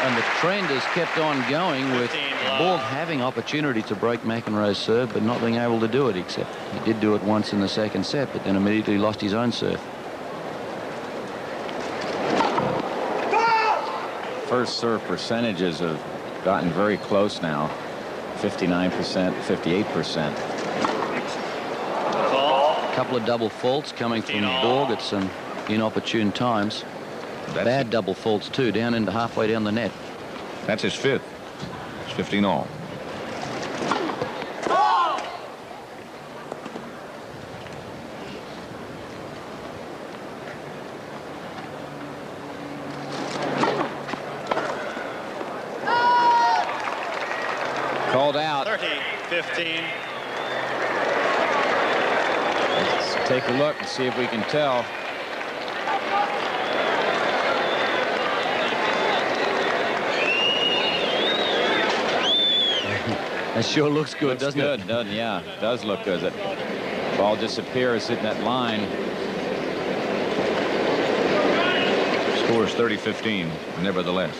And the trend has kept on going with Borg having opportunity to break McEnroe's serve, but not being able to do it, except he did do it once in the second set, but then immediately lost his own serve. First serve percentages have gotten very close now. 59%, 58%. A couple of double faults coming from Borg at some inopportune times. Bad double faults too, down into halfway down the net. That's his fifth. It's 15 all. Called out. 30-15. Let's take a look and see if we can tell. That sure looks good, Looks doesn't good, it? doesn't it? Yeah, it does look good. That ball disappears hitting that line. Score is 30-15, nevertheless.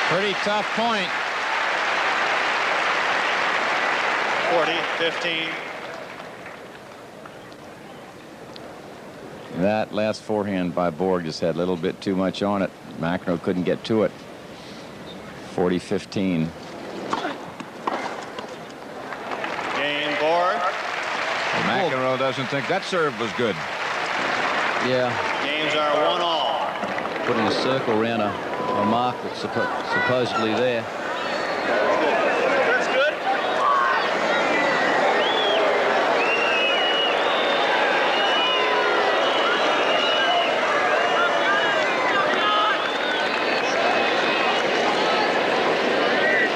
Pretty tough point. 40-15. That last forehand by Borg just had a little bit too much on it. McEnroe couldn't get to it. 40-15. Game Borg. McEnroe doesn't think that serve was good. Yeah. Games are 1-all. Putting a circle around a mark that's supposedly there. That's good.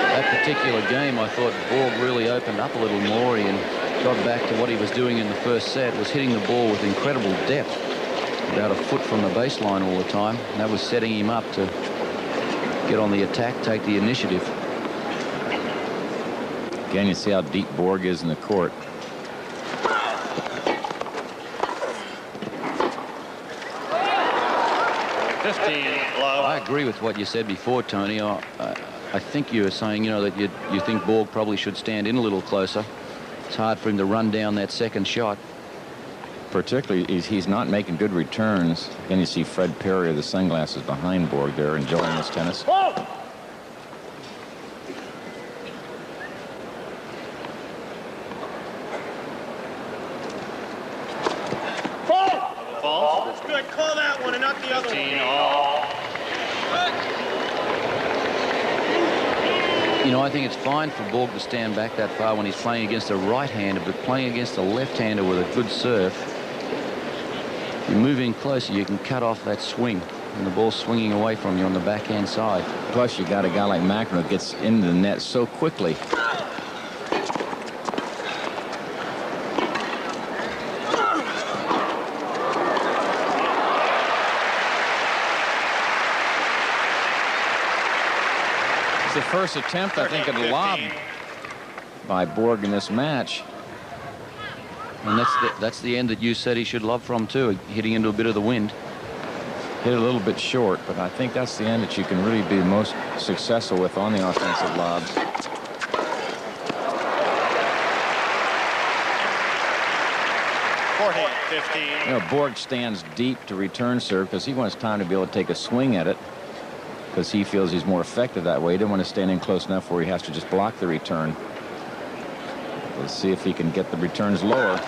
That particular game, I thought Borg really opened up a little more and got back to what he was doing in the first set, was hitting the ball with incredible depth, about a foot from the baseline all the time. And that was setting him up to get on the attack, take the initiative. Again, you see how deep Borg is in the court. I agree with what you said before, Tony. I think you were saying, that you think Borg probably should stand in a little closer. It's hard for him to run down that second shot. Particularly, he's not making good returns. Again, you see Fred Perry of the sunglasses behind Borg there, enjoying his tennis. Fall. That's good. Call that one and not the other one. 15-all. I think it's fine for Borg to stand back that far when he's playing against a right-hander, but playing against a left-hander with a good serve, you move in closer, you can cut off that swing, and the ball's swinging away from you on the backhand side. Plus, you got a guy like McEnroe gets into the net so quickly. It's the first attempt, I think, at a lob by Borg in this match. And that's the end that you said he should lob from, too, hitting into a bit of the wind. Hit a little bit short, but I think that's the end that you can really be most successful with on the offensive lobs. Borg stands deep to return serve because he wants time to be able to take a swing at it, because he feels he's more effective that way. He doesn't want to stand in close enough where he has to just block the return. Let's see if he can get the returns lower.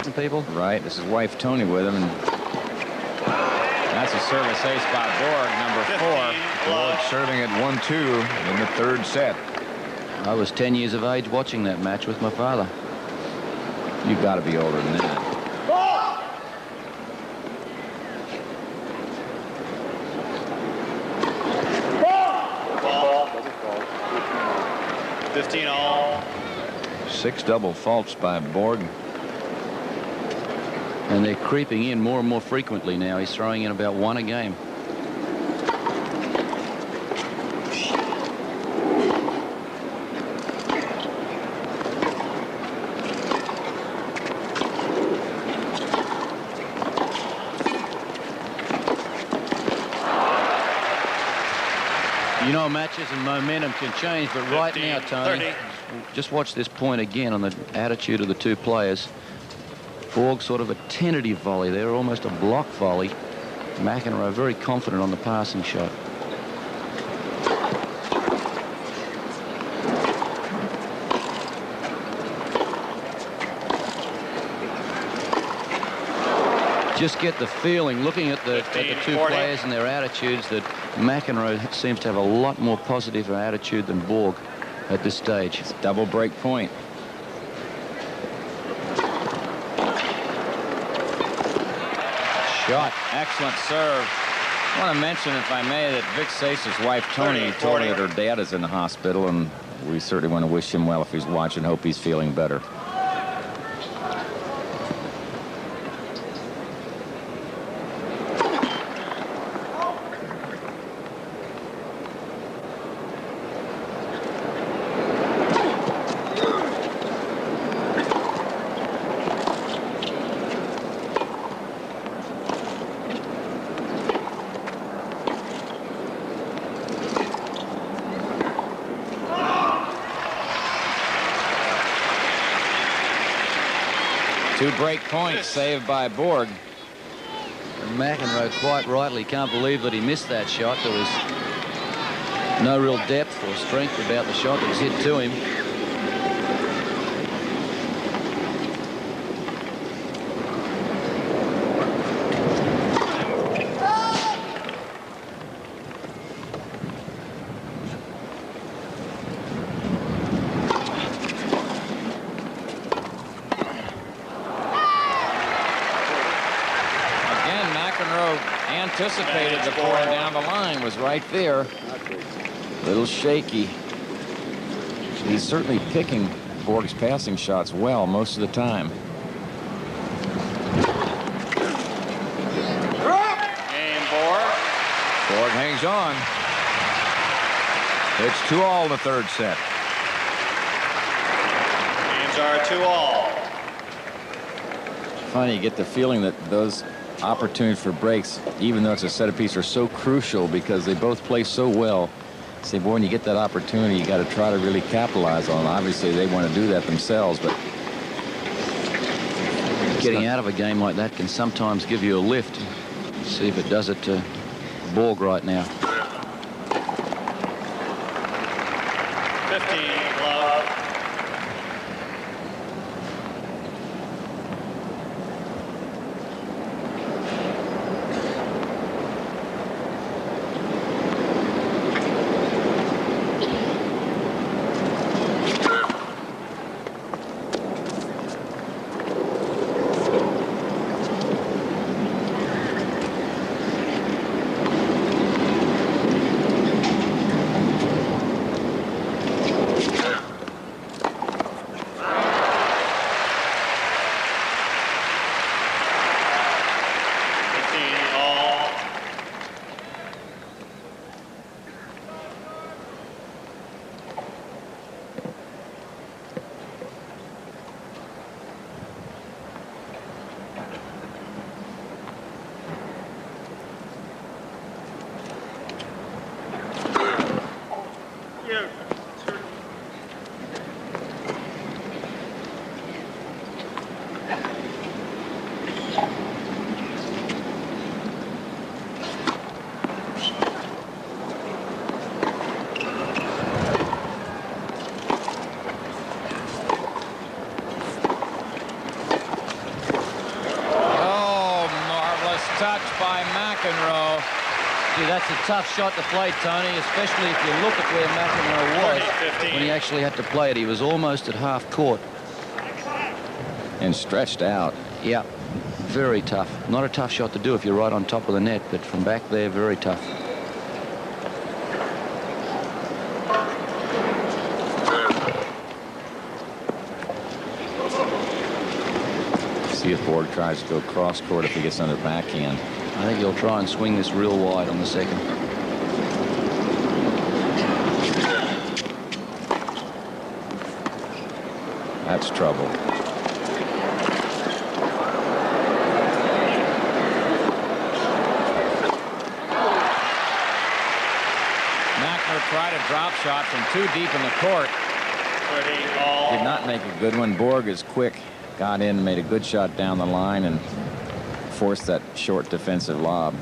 people. Right. This is wife Tony with him. And that's a service ace by Borg, number 4. Borg serving at 1-2 in the third set. I was 10 years of age watching that match with my father. You've got to be older than that. 15 all. 6 double faults by Borg. And they're creeping in more and more frequently now. He's throwing in about 1 a game. You know, matches and momentum can change, but right 15, now, Tony, 30. just watch this point again on the attitude of the two players. Borg sort of a tentative volley there, almost a block volley. McEnroe very confident on the passing shot. Just get the feeling, looking at the two 40. players and their attitudes, that McEnroe seems to have a lot more positive attitude than Borg at this stage. It's double break point. Shot. Excellent serve. I want to mention, if I may, that Vic Sace's wife, Tony, told me that her dad is in the hospital, and we certainly want to wish him well if he's watching. Hope he's feeling better. Two break points saved by Borg. And McEnroe quite rightly can't believe that he missed that shot. There was no real depth or strength about the shot that was hit to him. Anticipated the pouring down the line, was right there. A little shaky. He's certainly picking Borg's passing shots well most of the time. Game Borg. Borg hangs on. It's 2-all in the third set. Games are 2-all. Funny, you get the feeling that those opportunities for breaks, even though it's a set of piece, are so crucial because they both play so well. Say, boy, when you get that opportunity, you got to try to really capitalize on it. Obviously, they want to do that themselves, but Getting out of a game like that can sometimes give you a lift. See if it does it to Borg right now. 15 love. touch by McEnroe. Gee, that's a tough shot to play, Tony, especially if you look at where McEnroe was when he actually had to play it. He was almost at half court. And stretched out. Yeah, very tough. Not a tough shot to do if you're right on top of the net, but from back there, very tough. See if Borg tries to go cross court if he gets under backhand. I think he'll try and swing this real wide on the second. That's trouble. McEnroe tried a drop shot from too deep in the court. Did not make a good one. Borg is quick. Got in and made a good shot down the line and forced that short defensive lob.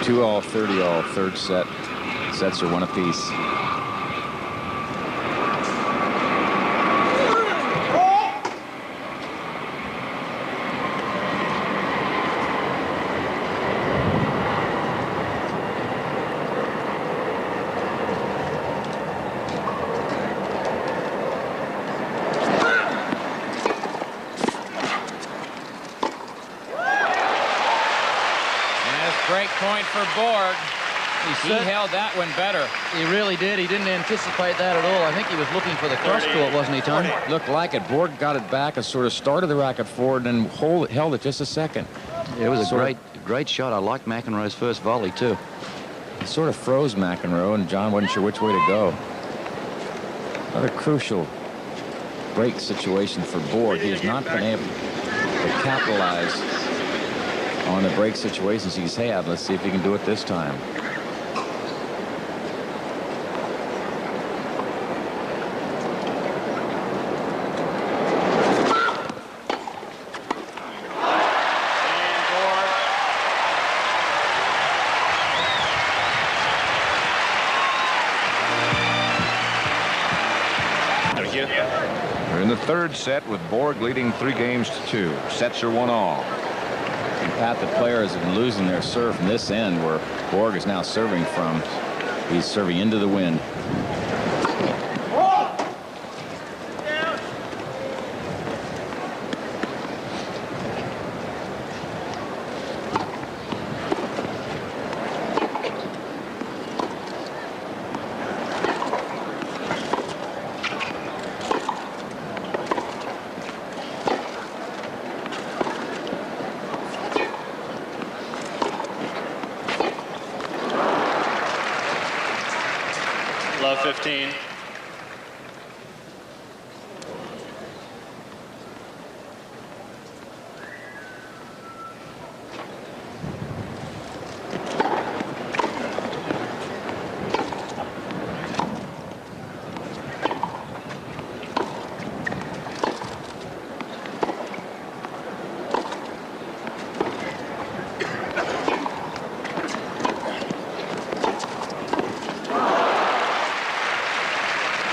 Two all, 30 all, third set. Sets are one apiece. Break point for Borg. He held that one better. He really did. He didn't anticipate that at all. I think he was looking for the cross court, wasn't he, Tony? Looked like it. Borg got it back and sort of started the racket forward and held it just a second. It was a great shot. I liked McEnroe's first volley, too. It sort of froze McEnroe, and John wasn't sure which way to go. Another crucial break situation for Borg. He has not been able to capitalize on the break situations he's had. Let's see if he can do it this time. We're in the third set with Borg leading 3-2. Sets are 1-all. And Pat, the players have been losing their serve from this end where Borg is now serving from. He's serving into the wind. Love 15.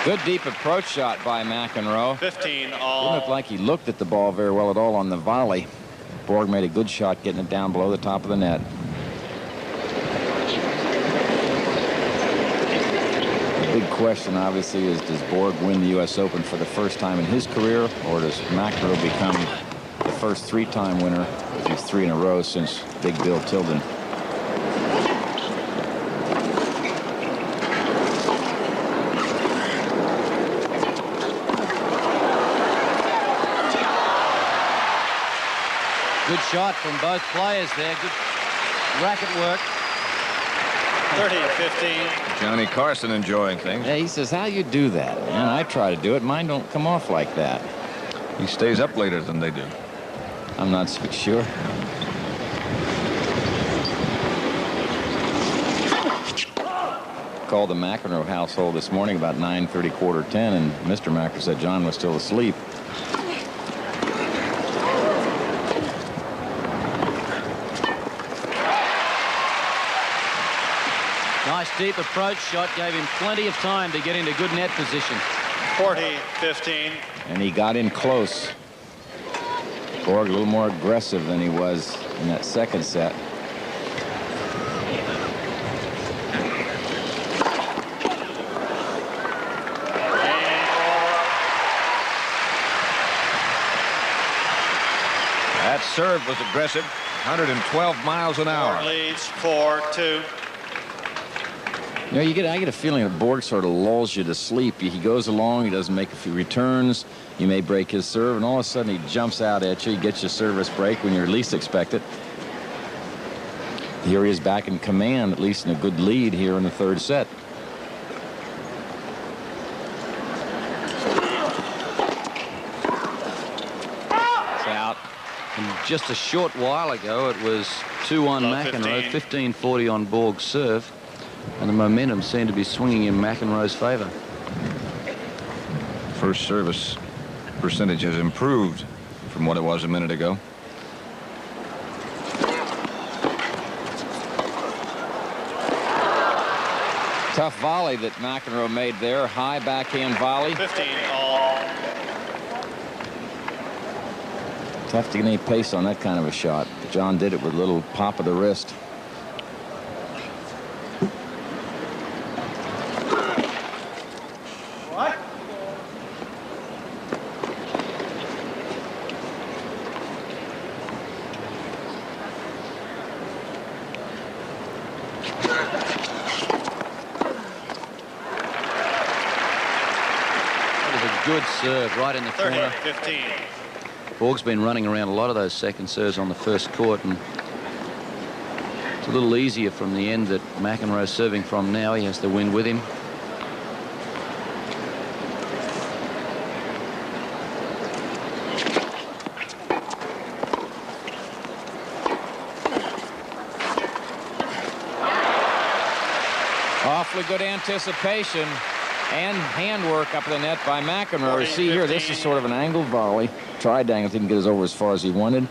Good deep approach shot by McEnroe. 15 Didn't all. look like he looked at the ball very well at all on the volley. Borg made a good shot getting it down below the top of the net. The big question obviously is, does Borg win the U.S. Open for the first time in his career, or does McEnroe become the first 3-time winner, which is 3 in a row since Big Bill Tilden? Good shot from both players there. Good racket work. 30-15. Johnny Carson enjoying things. Yeah, he says, how you do that? Man, I try to do it. Mine don't come off like that. He stays up later than they do. I'm not so sure. Called the McEnroe household this morning about 9:30, quarter 10, and Mr. McEnroe said John was still asleep. Nice deep approach shot, gave him plenty of time to get into good net position. 40-15. And he got in close. Borg a little more aggressive than he was in that second set. That serve was aggressive, 112 miles an hour. Borg leads 4-2. You know, I get a feeling that Borg sort of lulls you to sleep. He goes along, he doesn't make a few returns. You may break his serve, and all of a sudden he jumps out at you. He gets your service break when you least expect it. Here he is back in command, at least in a good lead here in the third set. It's out. And just a short while ago, it was 2-on McEnroe, 15-40 on Borg's serve. And the momentum seemed to be swinging in McEnroe's favor. First service percentage has improved from what it was a minute ago. Tough volley that McEnroe made there. High backhand volley. 15-all. Tough to get any pace on that kind of a shot. John did it with a little pop of the wrist. Good serve right in the corner. 30-15. Borg's been running around a lot of those second serves on the first court, and it's a little easier from the end that McEnroe's serving from now. He has the wind with him. Awfully good anticipation and handwork up the net by McEnroe. See here, this is sort of an angled volley. Tried to angle, didn't get us over as far as he wanted.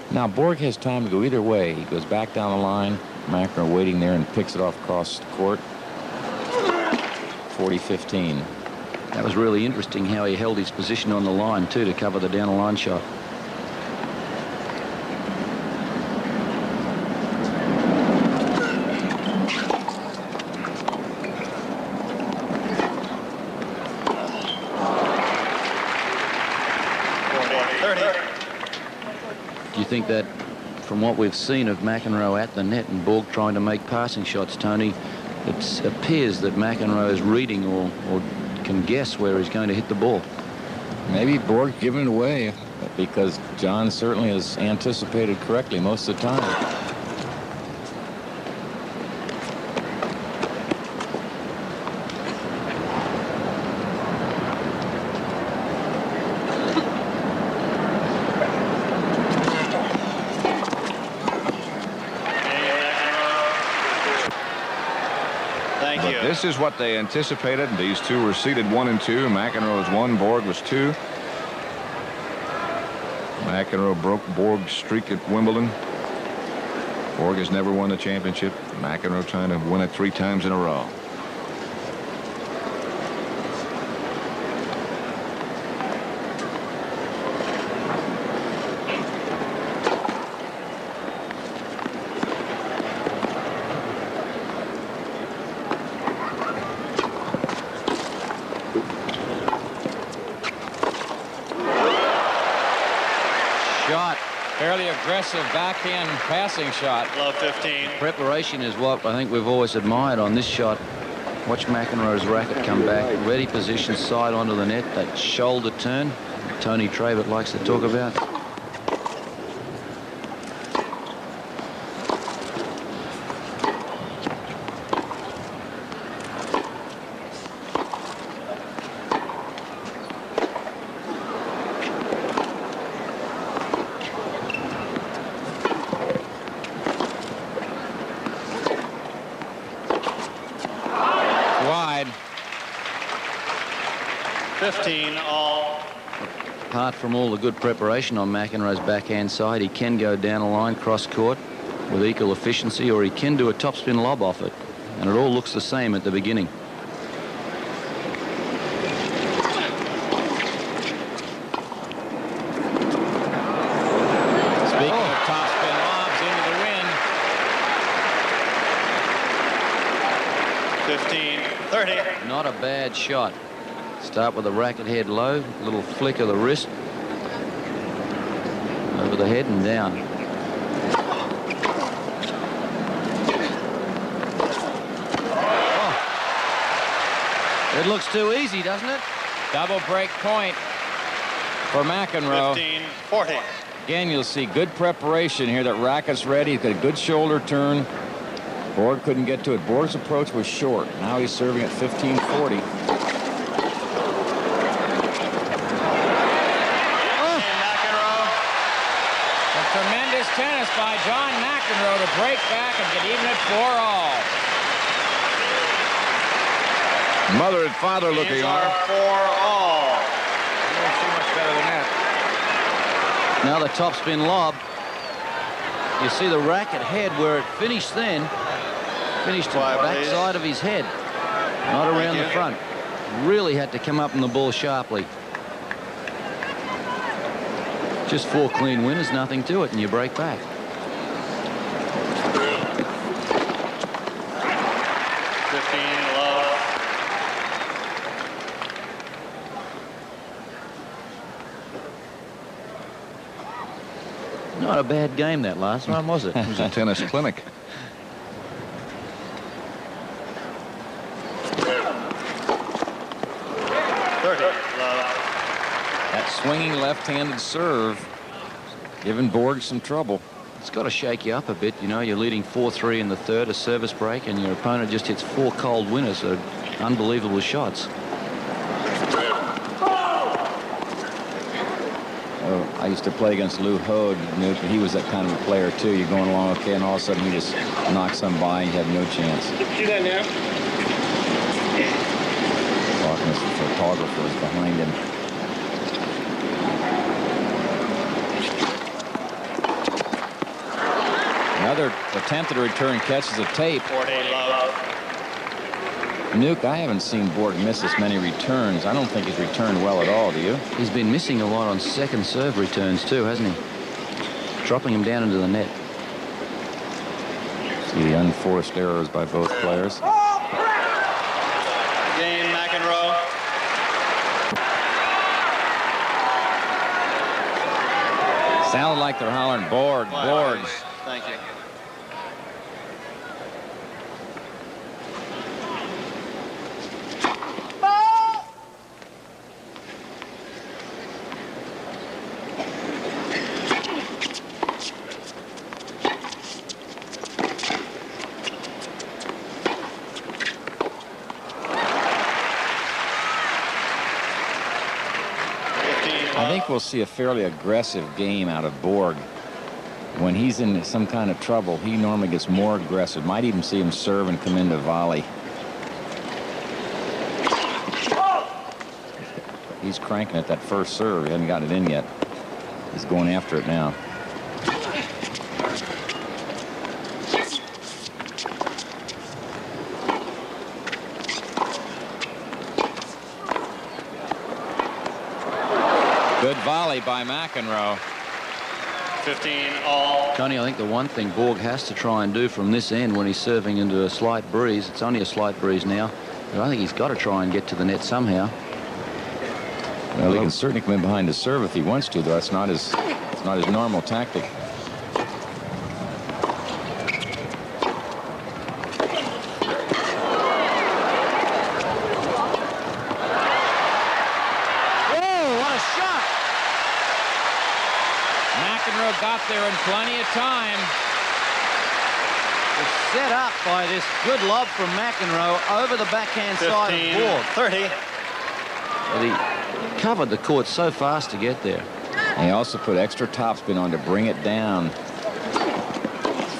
Now Borg has time to go either way. He goes back down the line. McEnroe waiting there and picks it off across the court. 40-15. That was really interesting how he held his position on the line too to cover the down the line shot. Do you think that from what we've seen of McEnroe at the net and Borg trying to make passing shots, Tony, it appears that McEnroe is reading or can guess where he's going to hit the ball? Maybe Borg giving it away because John certainly has anticipated correctly most of the time. This is what they anticipated. These two were seeded 1 and 2. McEnroe was 1, Borg was 2. McEnroe broke Borg's streak at Wimbledon. Borg has never won the championship. McEnroe trying to win it 3 times in a row. Fairly aggressive backhand passing shot. Love 15. Preparation is what I think we've always admired on this shot. Watch McEnroe's racket come back. Ready position, side onto the net. That shoulder turn Tony Travitt likes to talk about. Apart from all the good preparation on McEnroe's backhand side, he can go down a line cross court with equal efficiency, or he can do a topspin lob off it, and it all looks the same at the beginning. 15-30. Not a bad shot. Start with the racket head low, little flick of the wrist. Over the head and down. Oh. It looks too easy, doesn't it? Double break point for McEnroe. 15-40. Again, you'll see good preparation here. That racket's ready. He's got a good shoulder turn. Borg couldn't get to it. Borg's approach was short. Now he's serving at 15-40. Tremendous tennis by John McEnroe to break back and get even at 4-all. Mother and father looking Games on. are 4-all. You don't see much better than that. Now the topspin lob. You see the racket head where it finished then. Finished to the backside of his head. Not around the front. Really had to come up on the ball sharply. Just 4 clean winners, nothing to it, and you break back. Not a bad game, that last one, was it? It was a tennis clinic. That swinging left-handed serve giving Borg some trouble. It's got to shake you up a bit. You know, you're leading 4-3 in the third, a service break, and your opponent just hits 4 cold winners. So unbelievable shots. Oh, I used to play against Lou Hode, Newt, but he was that kind of a player too. You're going along okay, and all of a sudden he just knocks some by and you have no chance. See that now? Talking to some photographers behind him. Another attempted return catches a tape. 40 love. Nuke, I haven't seen Borg miss this many returns. I don't think he's returned well at all, do you? He's been missing a lot on second serve returns too, hasn't he? Dropping him down into the net. See the unforced errors by both players. Game, McEnroe. Sounded like they're hollering Borg, Borg. Thank you. I think we'll see a fairly aggressive game out of Borg. When he's in some kind of trouble, he normally gets more aggressive. Might even see him serve and come into volley. He's cranking at that first serve. He hasn't gotten it in yet. He's going after it now. Good volley by McEnroe. 15-all. Tony, I think the one thing Borg has to try and do from this end when he's serving into a slight breeze, it's only a slight breeze now, but I think he's got to try and get to the net somehow. Well, he can certainly come in behind the serve if he wants to, though. It's not his normal tactic. Got there in plenty of time. It's set up by this good lob from McEnroe over the backhand side of Borg. 30. But he covered the court so fast to get there. And he also put extra topspin on to bring it down.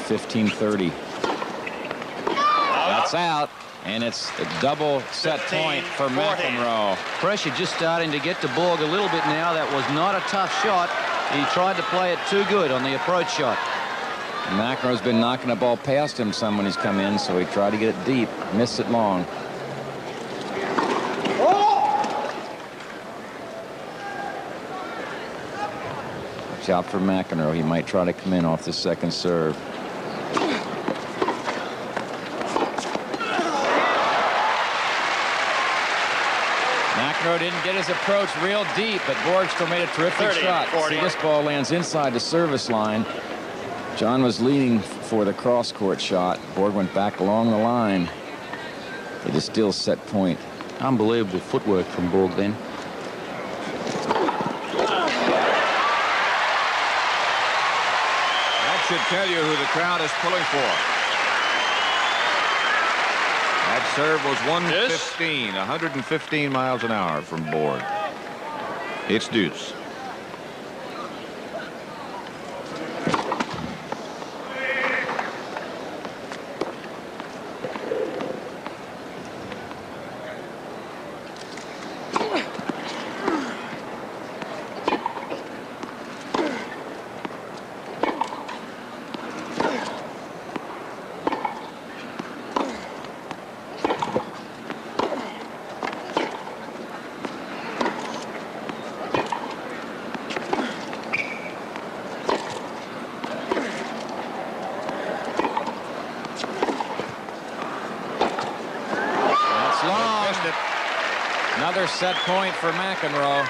15-30. That's out. And it's a double set point for McEnroe. Pressure just starting to get to Borg a little bit now. That was not a tough shot. He tried to play it too good on the approach shot. McEnroe's been knocking the ball past him some when he's come in, so he tried to get it deep. Missed it long. Watch out for McEnroe. He might try to come in off the second serve. McEnroe didn't get his approach real deep, but Borg still made a terrific 30, shot. 40. See, this ball lands inside the service line. John was leaning for the cross-court shot. Borg went back along the line. It is still set point. Unbelievable footwork from Borg then. That should tell you who the crowd is pulling for. That serve was 115, 115 miles an hour from Borg. It's deuce. Another set point for McEnroe.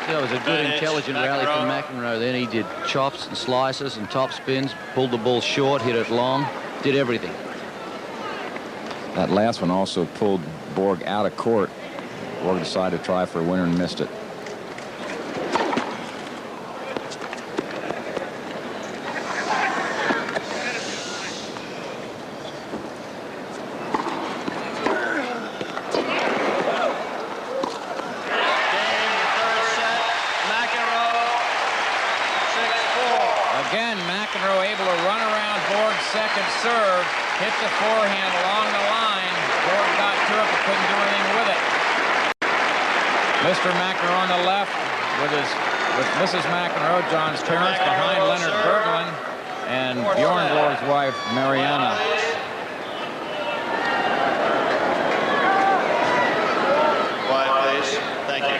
Yeah, it was a good, intelligent rally from McEnroe. Then he did chops and slices and top spins, pulled the ball short, hit it long, did everything. That last one also pulled Borg out of court. Borg decided to try for a winner and missed it. Second serve, hit the forehand along the line. Borg got to it, but couldn't do anything with it. Mr. McEnroe on the left with Mrs. McEnroe, John's parents, behind Leonard Berglund and Bjorn Borg's wife, Mariana. Quiet, please. Thank you.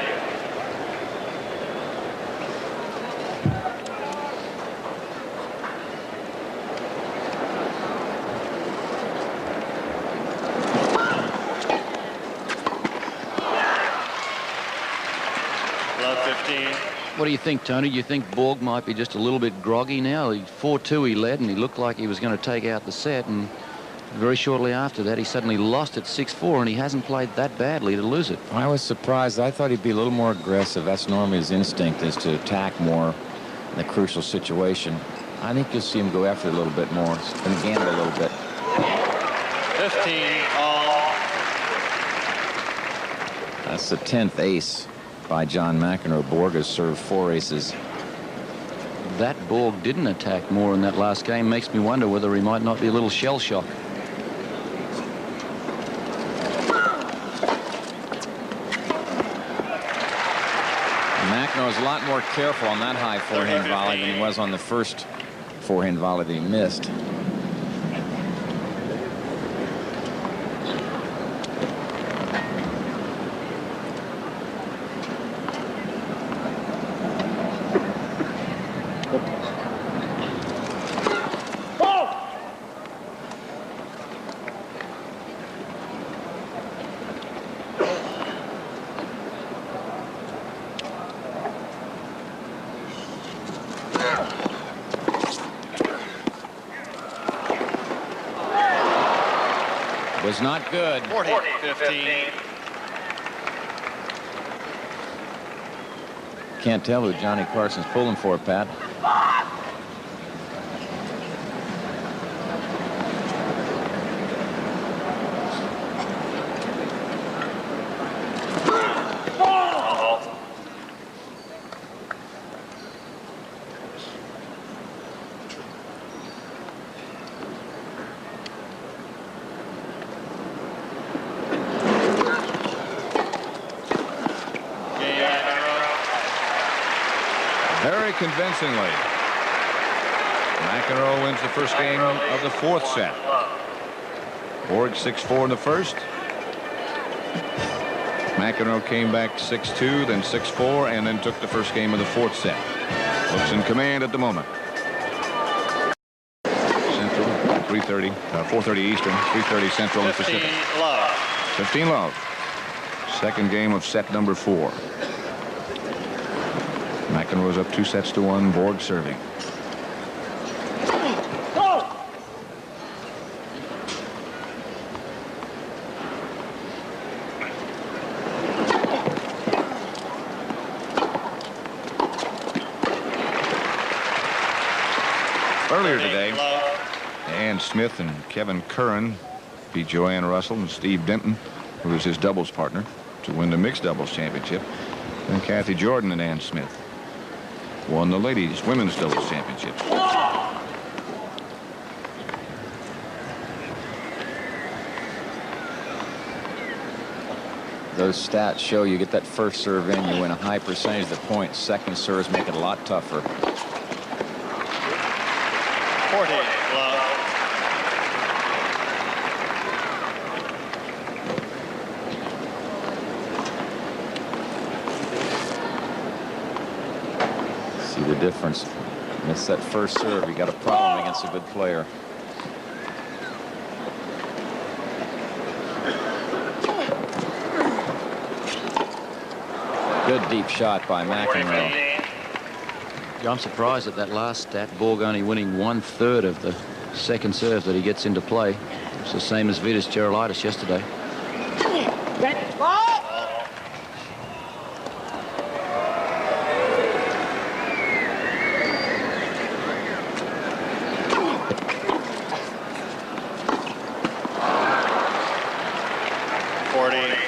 What do you think, Tony? Do you think Borg might be just a little bit groggy now? 4-2 he led, and he looked like he was going to take out the set, and very shortly after that, he suddenly lost at 6-4, and he hasn't played that badly to lose it. I was surprised. I thought he'd be a little more aggressive. That's normally his instinct, is to attack more in a crucial situation. I think you'll see him go after it a little bit more, and gamble a little bit. 15 all. That's the 10th ace by John McEnroe. Borg has served 4 aces. That Borg didn't attack more in that last game makes me wonder whether he might not be a little shell shocked. McEnroe was a lot more careful on that high forehand volley than he was on the first forehand volley that he missed. Was not good. 40-15. Can't tell who Johnny Carson's pulling for, Pat. Convincingly. McEnroe wins the first game of the 4th set. Borg 6-4 in the first. McEnroe came back 6-2, then 6-4, and then took the first game of the 4th set. Looks in command at the moment. Central, 3:30, 4:30 Eastern, 3:30 Central and Pacific. 15 love. 15 love. Second game of set number 4. McEnroe's up 2-1. Borg serving. Earlier today, Ann Smith and Kevin Curran beat Joanne Russell and Steve Denton, who was his doubles partner, to win the mixed doubles championship. And Kathy Jordan and Ann Smith won the ladies' women's doubles championship. Those stats show you get that first serve in, you win a high percentage of the points. Second serves make it a lot tougher. 40 love. See the difference. Miss that first serve, you got a problem against a good player. Good deep shot by McEnroe. Yeah, I'm surprised at that last stat. Borg only winning 1/3 of the second serve that he gets into play. It's the same as Vitas Gerulaitis yesterday.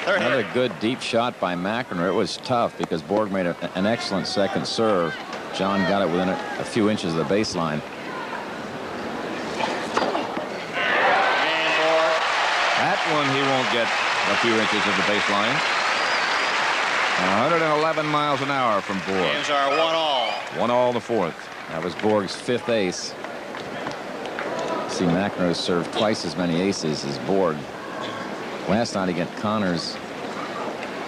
Another good deep shot by McEnroe. It was tough because Borg made an excellent second serve. John got it within a few inches of the baseline. That one he won't get a few inches of the baseline. 111 miles an hour from Borg. Games are 1-all. 1-all the 4th. That was Borg's 5th ace. See, McEnroe served twice as many aces as Borg. Last night against Connors,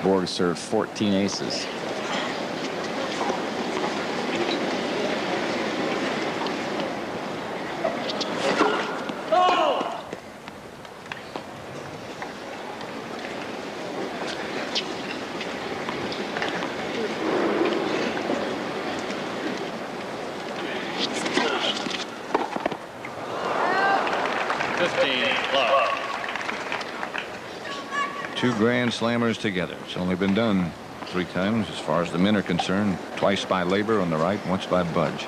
Borg served 14 aces. Two Grand Slammers together. It's only been done 3 times as far as the men are concerned. Twice by Labor on the right, once by Budge.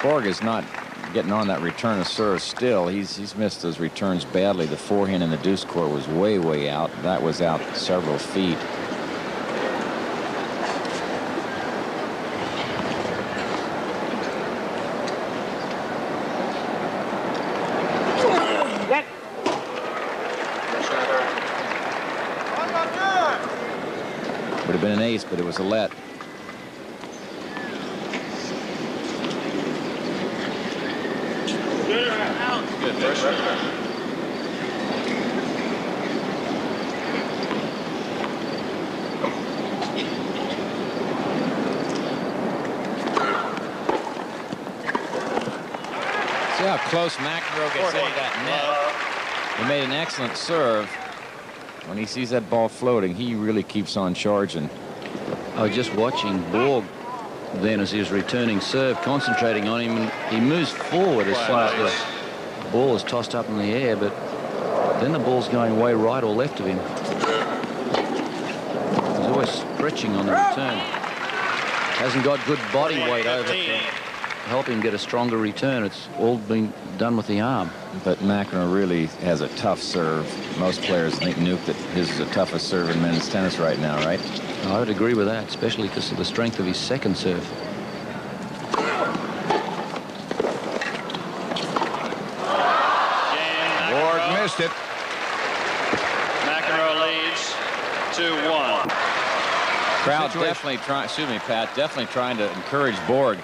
Borg is not getting on that return of serve still. He's missed those returns badly. The forehand in the deuce court was way out. That was out several feet. Would have been an ace, but it was a let. Good first. See how close McEnroe gets into that net. He made an excellent serve. When he sees that ball floating, he really keeps on charging. I was just watching Borg then as he was returning serve, concentrating on him, and he moves forward as soon as the ball is tossed up in the air, but then the ball's going way right or left of him. He's always stretching on the return. Hasn't got good body weight over to help him get a stronger return. It's all been done with the arm. But McEnroe really has a tough serve. Most players think, Nuke, that his is the toughest serve in men's tennis right now, right? I would agree with that, especially because of the strength of his second serve. Borg missed it. McEnroe leads 2-1. Crowd definitely trying, excuse me, Pat, definitely trying to encourage Borg.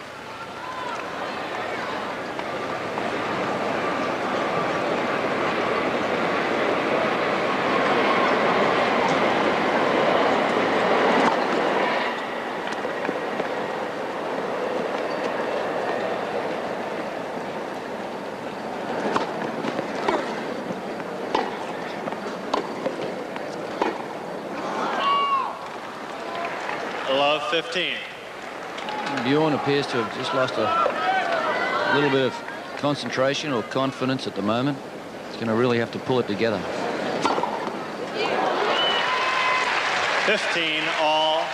15. Bjorn appears to have just lost a little bit of concentration or confidence at the moment. He's going to really have to pull it together. 15 all.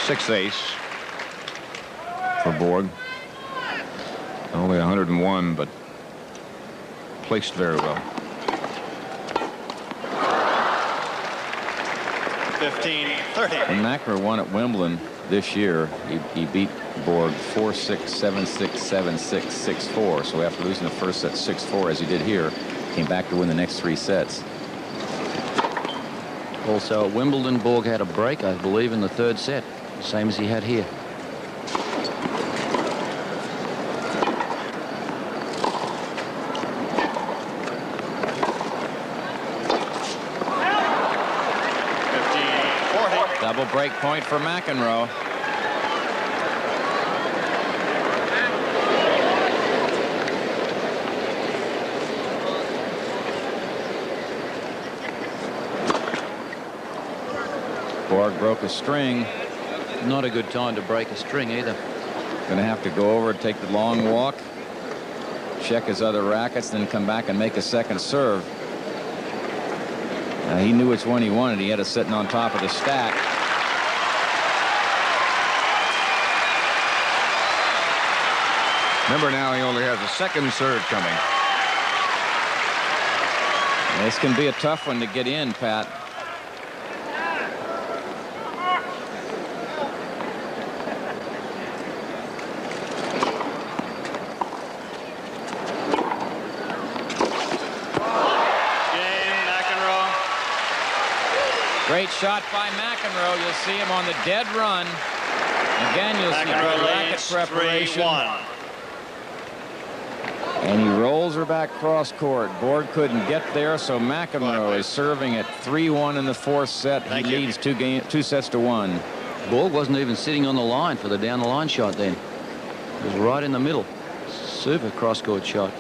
6th ace for Borg. Only 101, but placed very well. 15-30. When McEnroe won at Wimbledon this year, he beat Borg 4-6, 7-6, 7-6, 6-4. So after losing the first set 6-4, as he did here, came back to win the next 3 sets. Also at Wimbledon, Borg had a break, I believe, in the 3rd set, same as he had here. Double break point for McEnroe. Borg broke a string. Not a good time to break a string either. Going to have to go over, take the long walk, check his other rackets, then come back and make a second serve. He knew which one he wanted. He had it sitting on top of the stack. Remember, now he only has a second serve coming. This can be a tough one to get in, Pat. Great shot by McEnroe. You'll see him on the dead run. Again, you'll see good racket preparation. 3-1. And he rolls her back cross court. Borg couldn't get there, so McEnroe is serving at 3-1 in the 4th set. He leads 2 sets to 1. Borg wasn't even sitting on the line for the down the line shot then. It was right in the middle. Super cross court shot.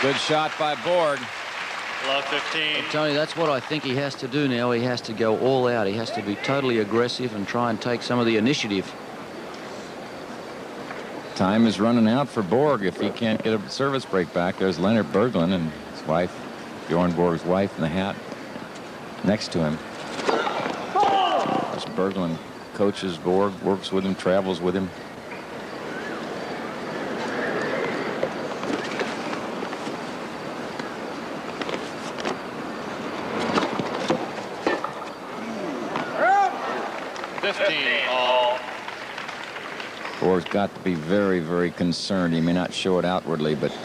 Good shot by Borg. Love 15. Tony, that's what I think he has to do now. He has to go all out. He has to be totally aggressive and try and take some of the initiative. Time is running out for Borg if he can't get a service break back. There's Leonard Berglund and his wife, Bjorn Borg's wife, in the hat next to him. This Berglund coaches Borg, works with him, travels with him. Borg's got to be very, very concerned. He may not show it outwardly, but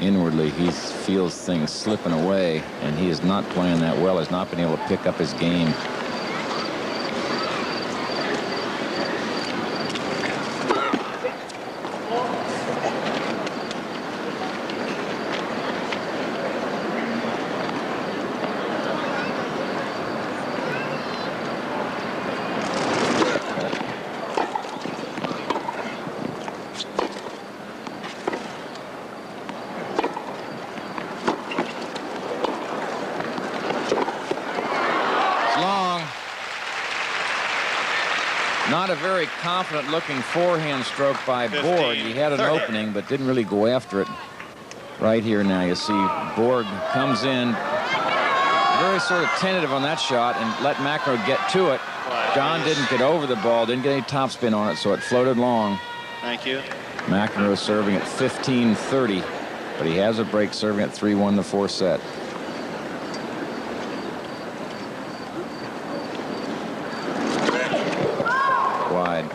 inwardly he feels things slipping away, and he is not playing that well. Has not been able to pick up his game. Not a very confident looking forehand stroke by Borg. He had an opening but didn't really go after it. Right here now you see Borg comes in very sort of tentative on that shot and let McEnroe get to it. John didn't get over the ball, didn't get any topspin on it, so it floated long. Thank you. McEnroe serving at 15-30, but he has a break serving at 3-1 the 4th set. Wide.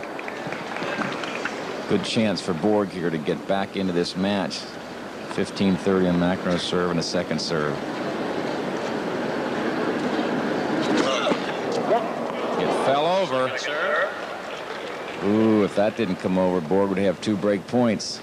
Good chance for Borg here to get back into this match. 15-30 on McEnroe's serve and a second serve. It fell over. Ooh, if that didn't come over, Borg would have 2 break points.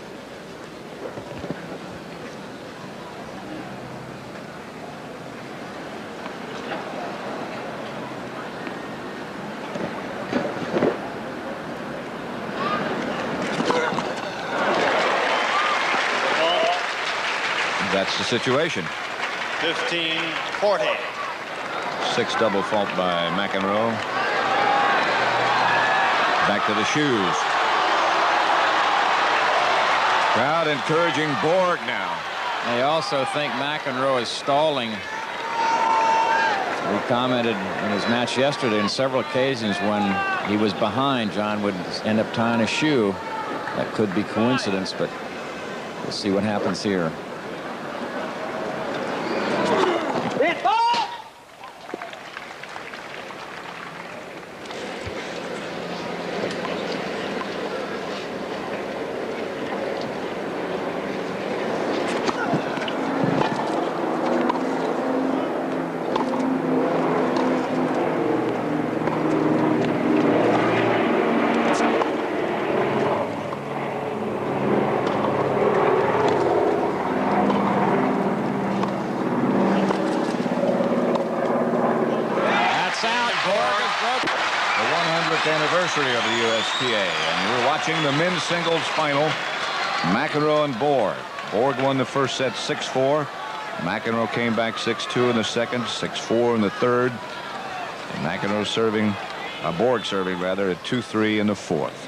That's the situation. 15-40. 6 double fault by McEnroe. Back to the shoes. Crowd encouraging Borg now. They also think McEnroe is stalling. We commented in his match yesterday on several occasions when he was behind, John would end up tying a shoe. That could be coincidence, but we'll see what happens here. Anniversary of the USTA, and we're watching the men's singles final. McEnroe and Borg. Borg won the first set 6-4. McEnroe came back 6-2 in the second, 6-4 in the third. And McEnroe serving, Borg serving rather, at 2-3 in the fourth.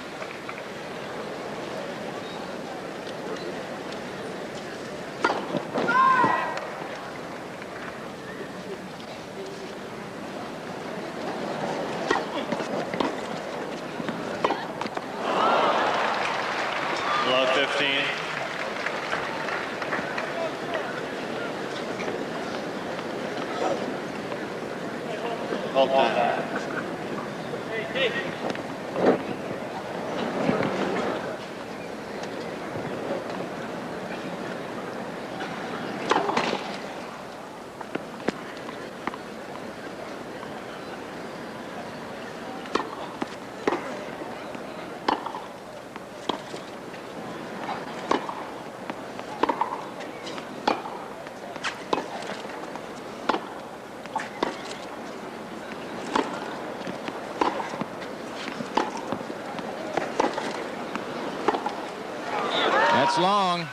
That's long.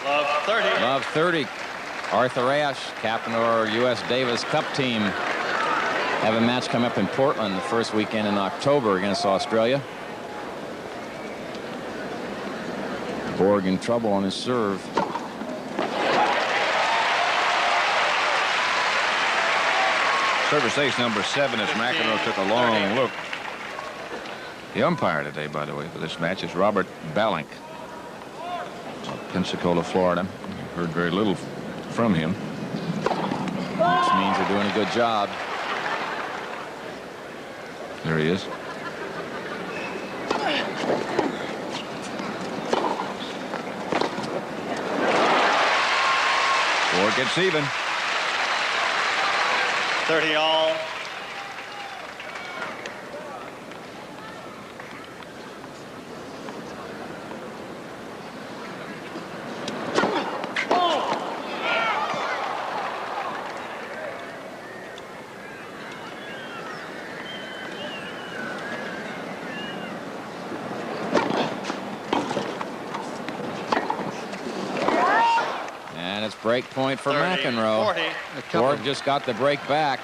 Love 30. Love 30. Arthur Ashe, captain of our U.S. Davis Cup team, have a match come up in Portland the first weekend in October against Australia. Borg in trouble on his serve. Service ace number 7 as McEnroe took a long look. The umpire today, by the way, for this match is Robert Balink of Pensacola, Florida. Heard very little from him. Which means they're doing a good job. There he is. Borg gets even. 30 all. Break point for McEnroe. Borg just got the break back.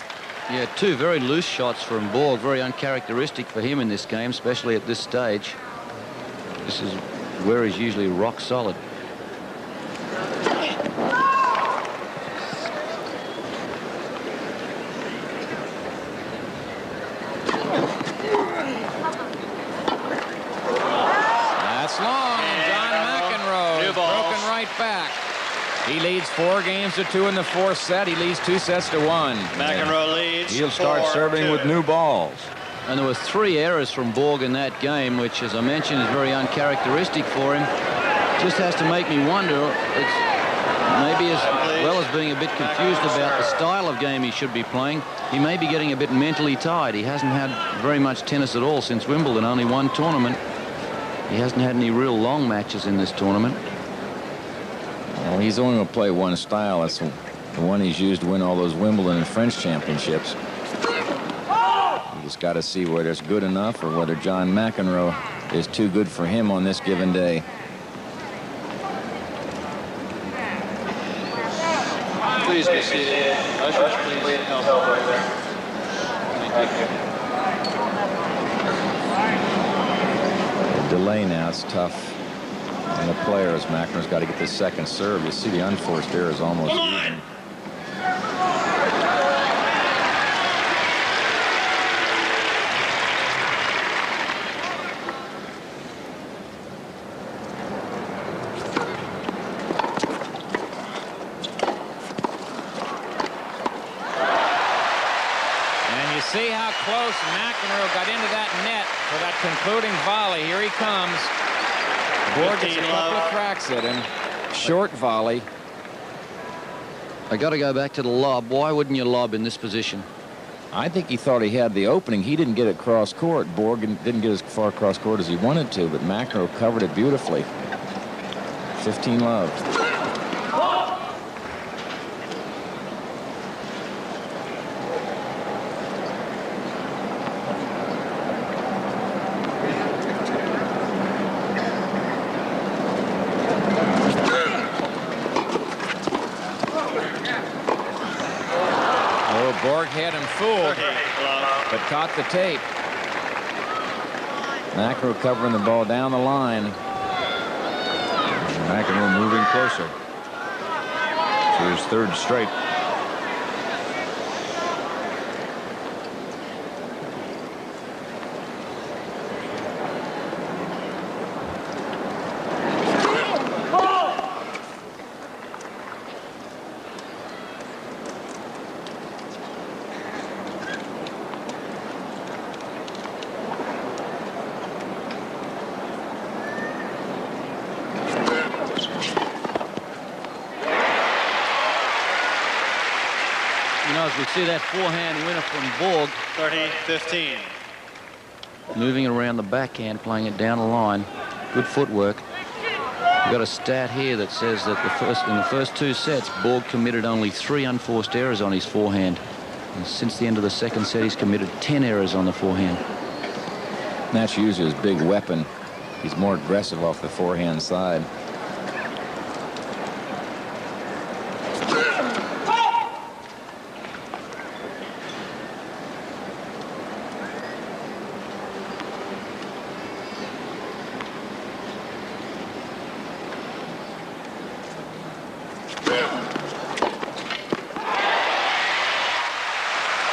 Yeah, two very loose shots from Borg, very uncharacteristic for him in this game, especially at this stage. This is where he's usually rock solid. That's long. John McEnroe broken right back. He leads 4 games to 2 in the 4th set. He leads 2 sets to 1. McEnroe leads. He'll start serving with new balls. And there were 3 errors from Borg in that game, which, as I mentioned, is very uncharacteristic for him. Just has to make me wonder. It's maybe as well as being a bit confused about the style of game he should be playing. He may be getting a bit mentally tired. He hasn't had very much tennis at all since Wimbledon, only 1 tournament. He hasn't had any real long matches in this tournament. Well, he's only going to play one style. That's the one he's used to win all those Wimbledon and French championships. You just got to see whether it's good enough or whether John McEnroe is too good for him on this given day. Please be seated. Ushers, please help right there. Thank you. The delay now is tough on the players. McEnroe's got to get this second serve. You see the unforced error is almost even. See how close McEnroe got into that net for that concluding volley. Here he comes. Borg gets a couple of cracks at him. Short volley. I got to go back to the lob. Why wouldn't you lob in this position? I think he thought he had the opening. He didn't get it cross court. Borg didn't get as far across court as he wanted to, but McEnroe covered it beautifully. 15 love. Borg had him fooled, but caught the tape. McEnroe covering the ball down the line. McEnroe moving closer to his third straight. As we see that forehand winner from Borg. 30-15. Moving around the backhand, playing it down the line. Good footwork. We've got a stat here that says that in the first two sets, Borg committed only 3 unforced errors on his forehand. And since the end of the second set, he's committed 10 errors on the forehand. That's usually his big weapon. He's more aggressive off the forehand side.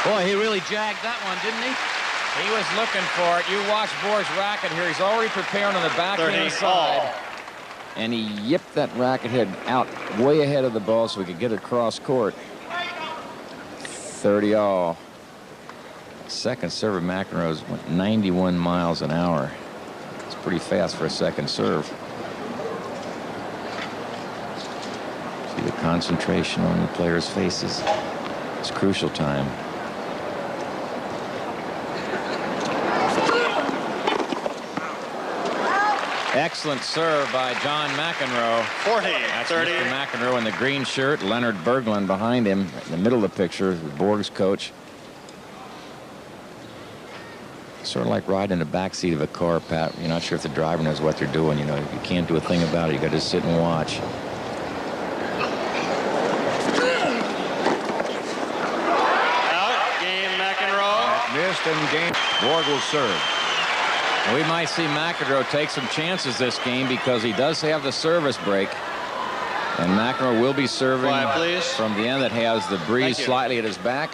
Boy, he really jagged that one, didn't he? He was looking for it. You watch Borg's racket here. He's already preparing on the backhand side. And he yipped that racket head out way ahead of the ball so he could get it across court. 30 all. Second serve of McEnroe's went 91 miles an hour. It's pretty fast for a second serve. See the concentration on the players' faces. It's crucial time. Excellent serve by John McEnroe. 40, That's 30. Mr. McEnroe in the green shirt. Leonard Berglund behind him in the middle of the picture, Borg's coach. Sort of like riding in the back seat of a car, Pat. You're not sure if the driver knows what they're doing. You know, you can't do a thing about it. You got to sit and watch. Out, game McEnroe. Missed and game. Borg will serve. We might see McEnroe take some chances this game because he does have the service break. And McEnroe will be serving from the end that has the breeze slightly at his back.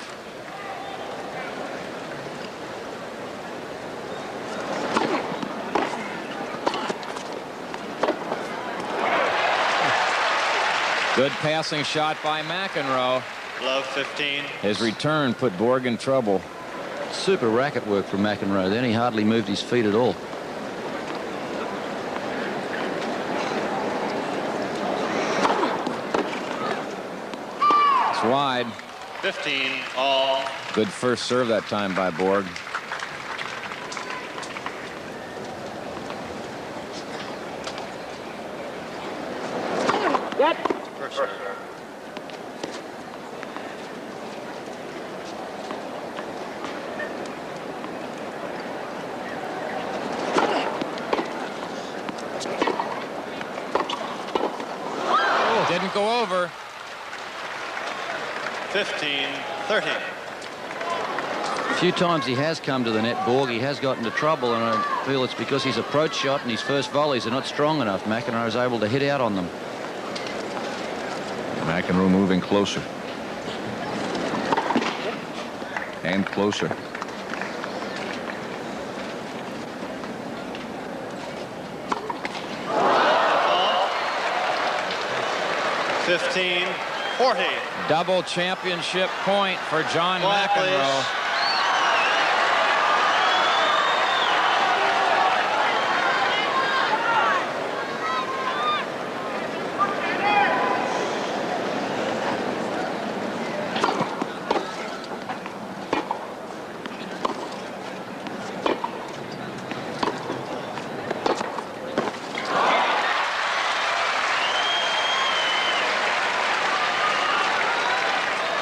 Good passing shot by McEnroe. Love 15. His return put Borg in trouble. Super racket work from McEnroe. Then he hardly moved his feet at all. It's wide. 15 all. Good first serve that time by Borg. First serve. Didn't go over. 15-30. A few times he has come to the net, Borg. He has got into trouble, and I feel it's because his approach shot and his first volleys are not strong enough. McEnroe is able to hit out on them. McEnroe moving closer. And closer. $15-40. Double championship point for John Quiet, McEnroe. please.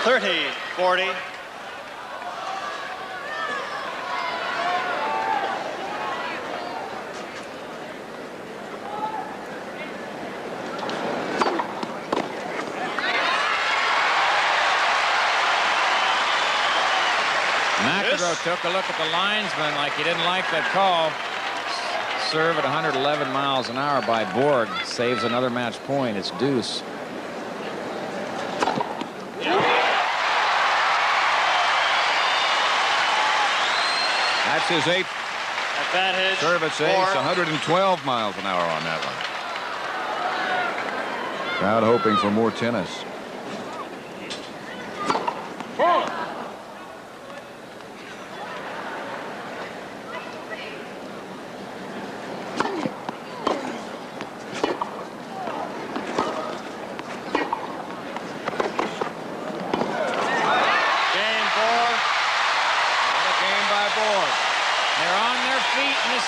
$30-40. McEnroe took a look at the linesman like he didn't like that call. Serve at 111 miles an hour by Borg. Saves another match point. It's deuce. That's his 8th Advantage. service ace. 112 miles an hour on that one. Crowd hoping for more tennis.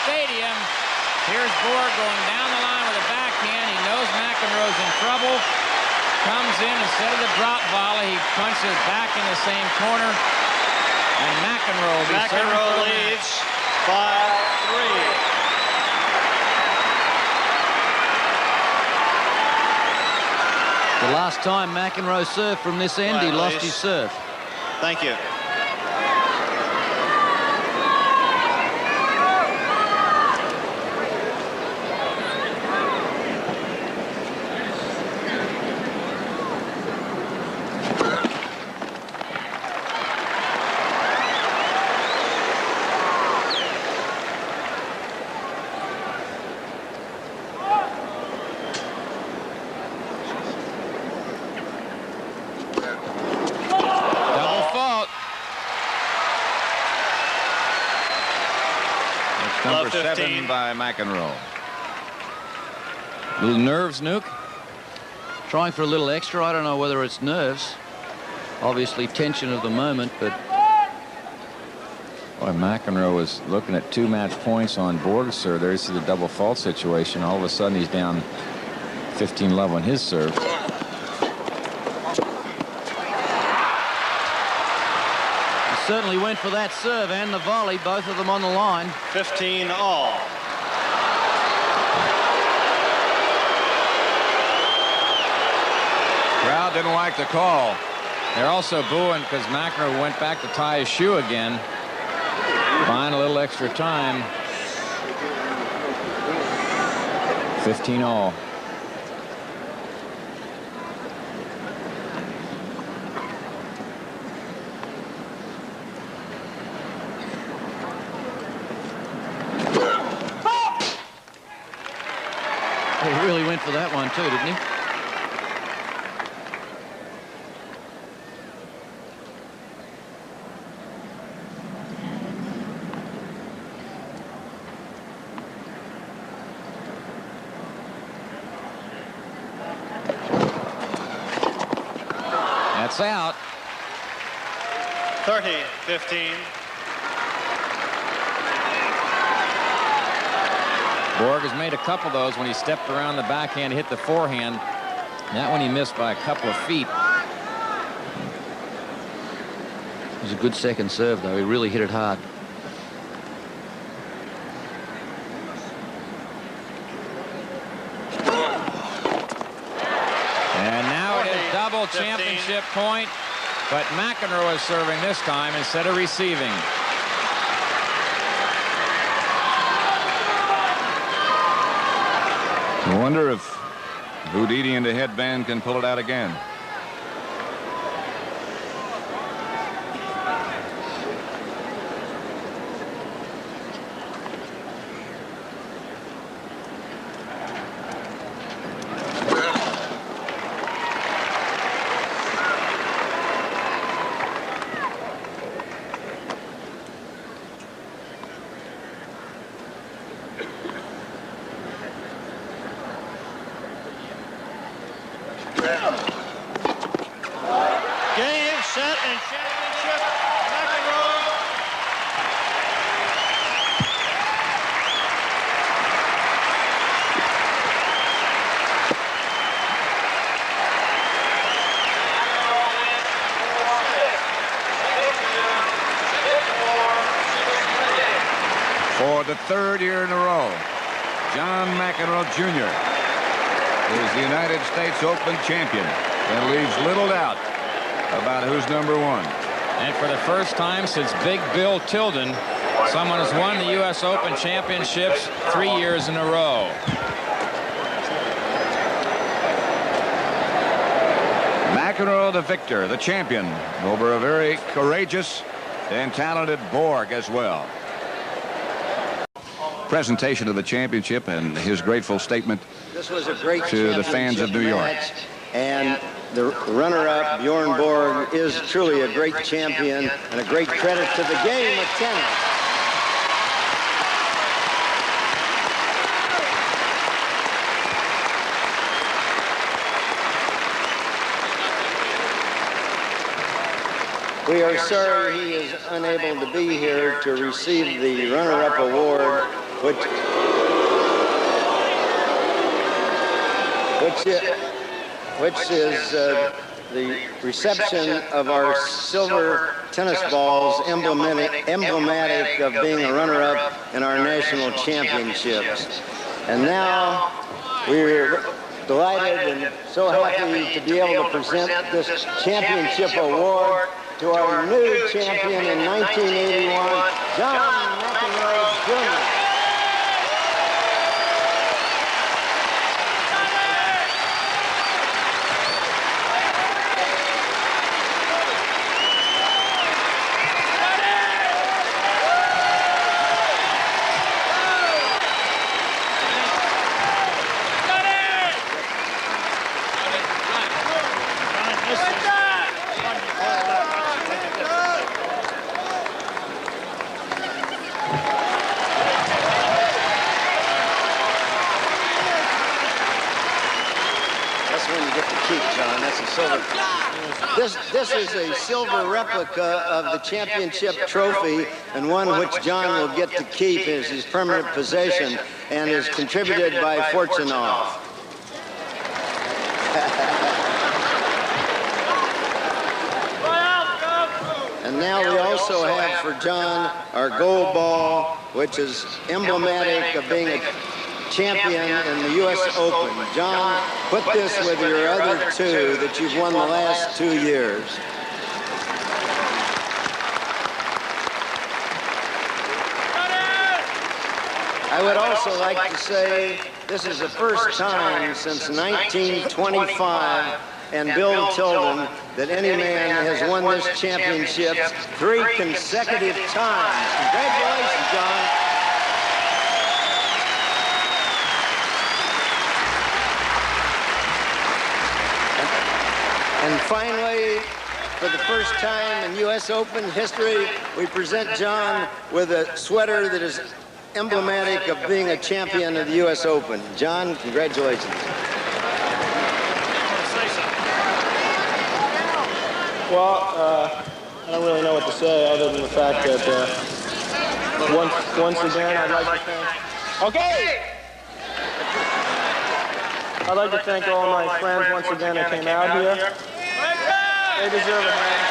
Stadium. Here's Borg going down the line with a backhand. He knows McEnroe's in trouble. Comes in, instead of the drop volley, he punches back in the same corner. And McEnroe will be McEnroe leads 5-3. The last time McEnroe served from this end, he lost his serve. Thank you. Number 7 by McEnroe. Little nerves, Nuke. Trying for a little extra. I don't know whether it's nerves. Obviously tension of the moment, but boy, McEnroe was looking at 2 match points on Borg's serve. There's the double fault situation. All of a sudden he's down 15-love on his serve. certainly went for that serve and the volley, both of them on the line. 15-all. Crowd didn't like the call. They're also booing because McEnroe went back to tie his shoe again. Buying a little extra time. 15-all. He really went for that one too, didn't he? That's out. 30-15. Borg has made a couple of those when he stepped around the backhand, hit the forehand. That one he missed by a couple of feet. It was a good second serve, though. He really hit it hard. And now it is double championship point But McEnroe is serving this time instead of receiving. I wonder if Houdini and the headband can pull it out again. Game, set, and championship, McEnroe. For the third year in a row, John McEnroe Jr. is the United States Open champion and leaves little doubt about who's number one. And for the first time since Big Bill Tilden, someone has won the U.S. Open championships 3 years in a row. McEnroe the victor, the champion, over a very courageous and talented Borg as well. Presentation of the championship and his grateful statement This was a great to the fans of New York. match, and the runner-up, Bjorn Borg, is truly a great champion and a great credit to the game of tennis. We are sorry he is unable to be here to receive the runner-up award, which is the reception of our silver tennis balls, emblematic of being a runner-up in our national championships. And now we're delighted and so happy to be able to present this championship award to our new champion in 1981, John McEnroe Jr. This is a silver replica of the championship trophy, and one which John will get to keep as his permanent possession, and is contributed by Fortunoff. And now we also have for John our gold ball, which is emblematic of being a champion in the U.S. Open. John, put this with your other two that you've won the last 2 years. I would also like to say this is the first time since 1925 and Bill Tilden that any man has won this championship 3 consecutive times. Congratulations, John. And finally, for the first time in U.S. Open history, we present John with a sweater that is emblematic of being a champion of the U.S. Open. John, congratulations. Well, I don't really know what to say other than the fact that once again, I'd like to thank... Okay! I'd like to thank all my friends once again that came out here. They deserve it, man.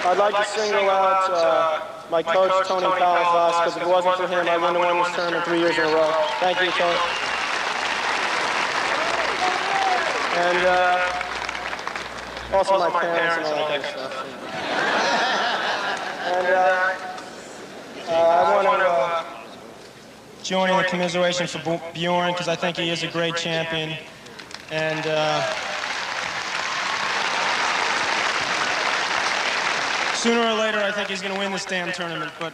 I'd like to single out my coach, Tony Califas, because if it wasn't for him, I wouldn't have won this tournament 3 years in a row. Thank you, Tony. And also my parents and all that kind of stuff. And I want to join in the commiseration for Bjorn, because I think he is a great champion. And sooner or later, I think he's going to win this damn tournament, but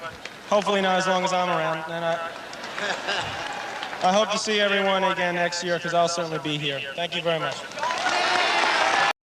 hopefully not as long as I'm around. And I hope to see everyone again next year, because I'll certainly be here. Thank you very much.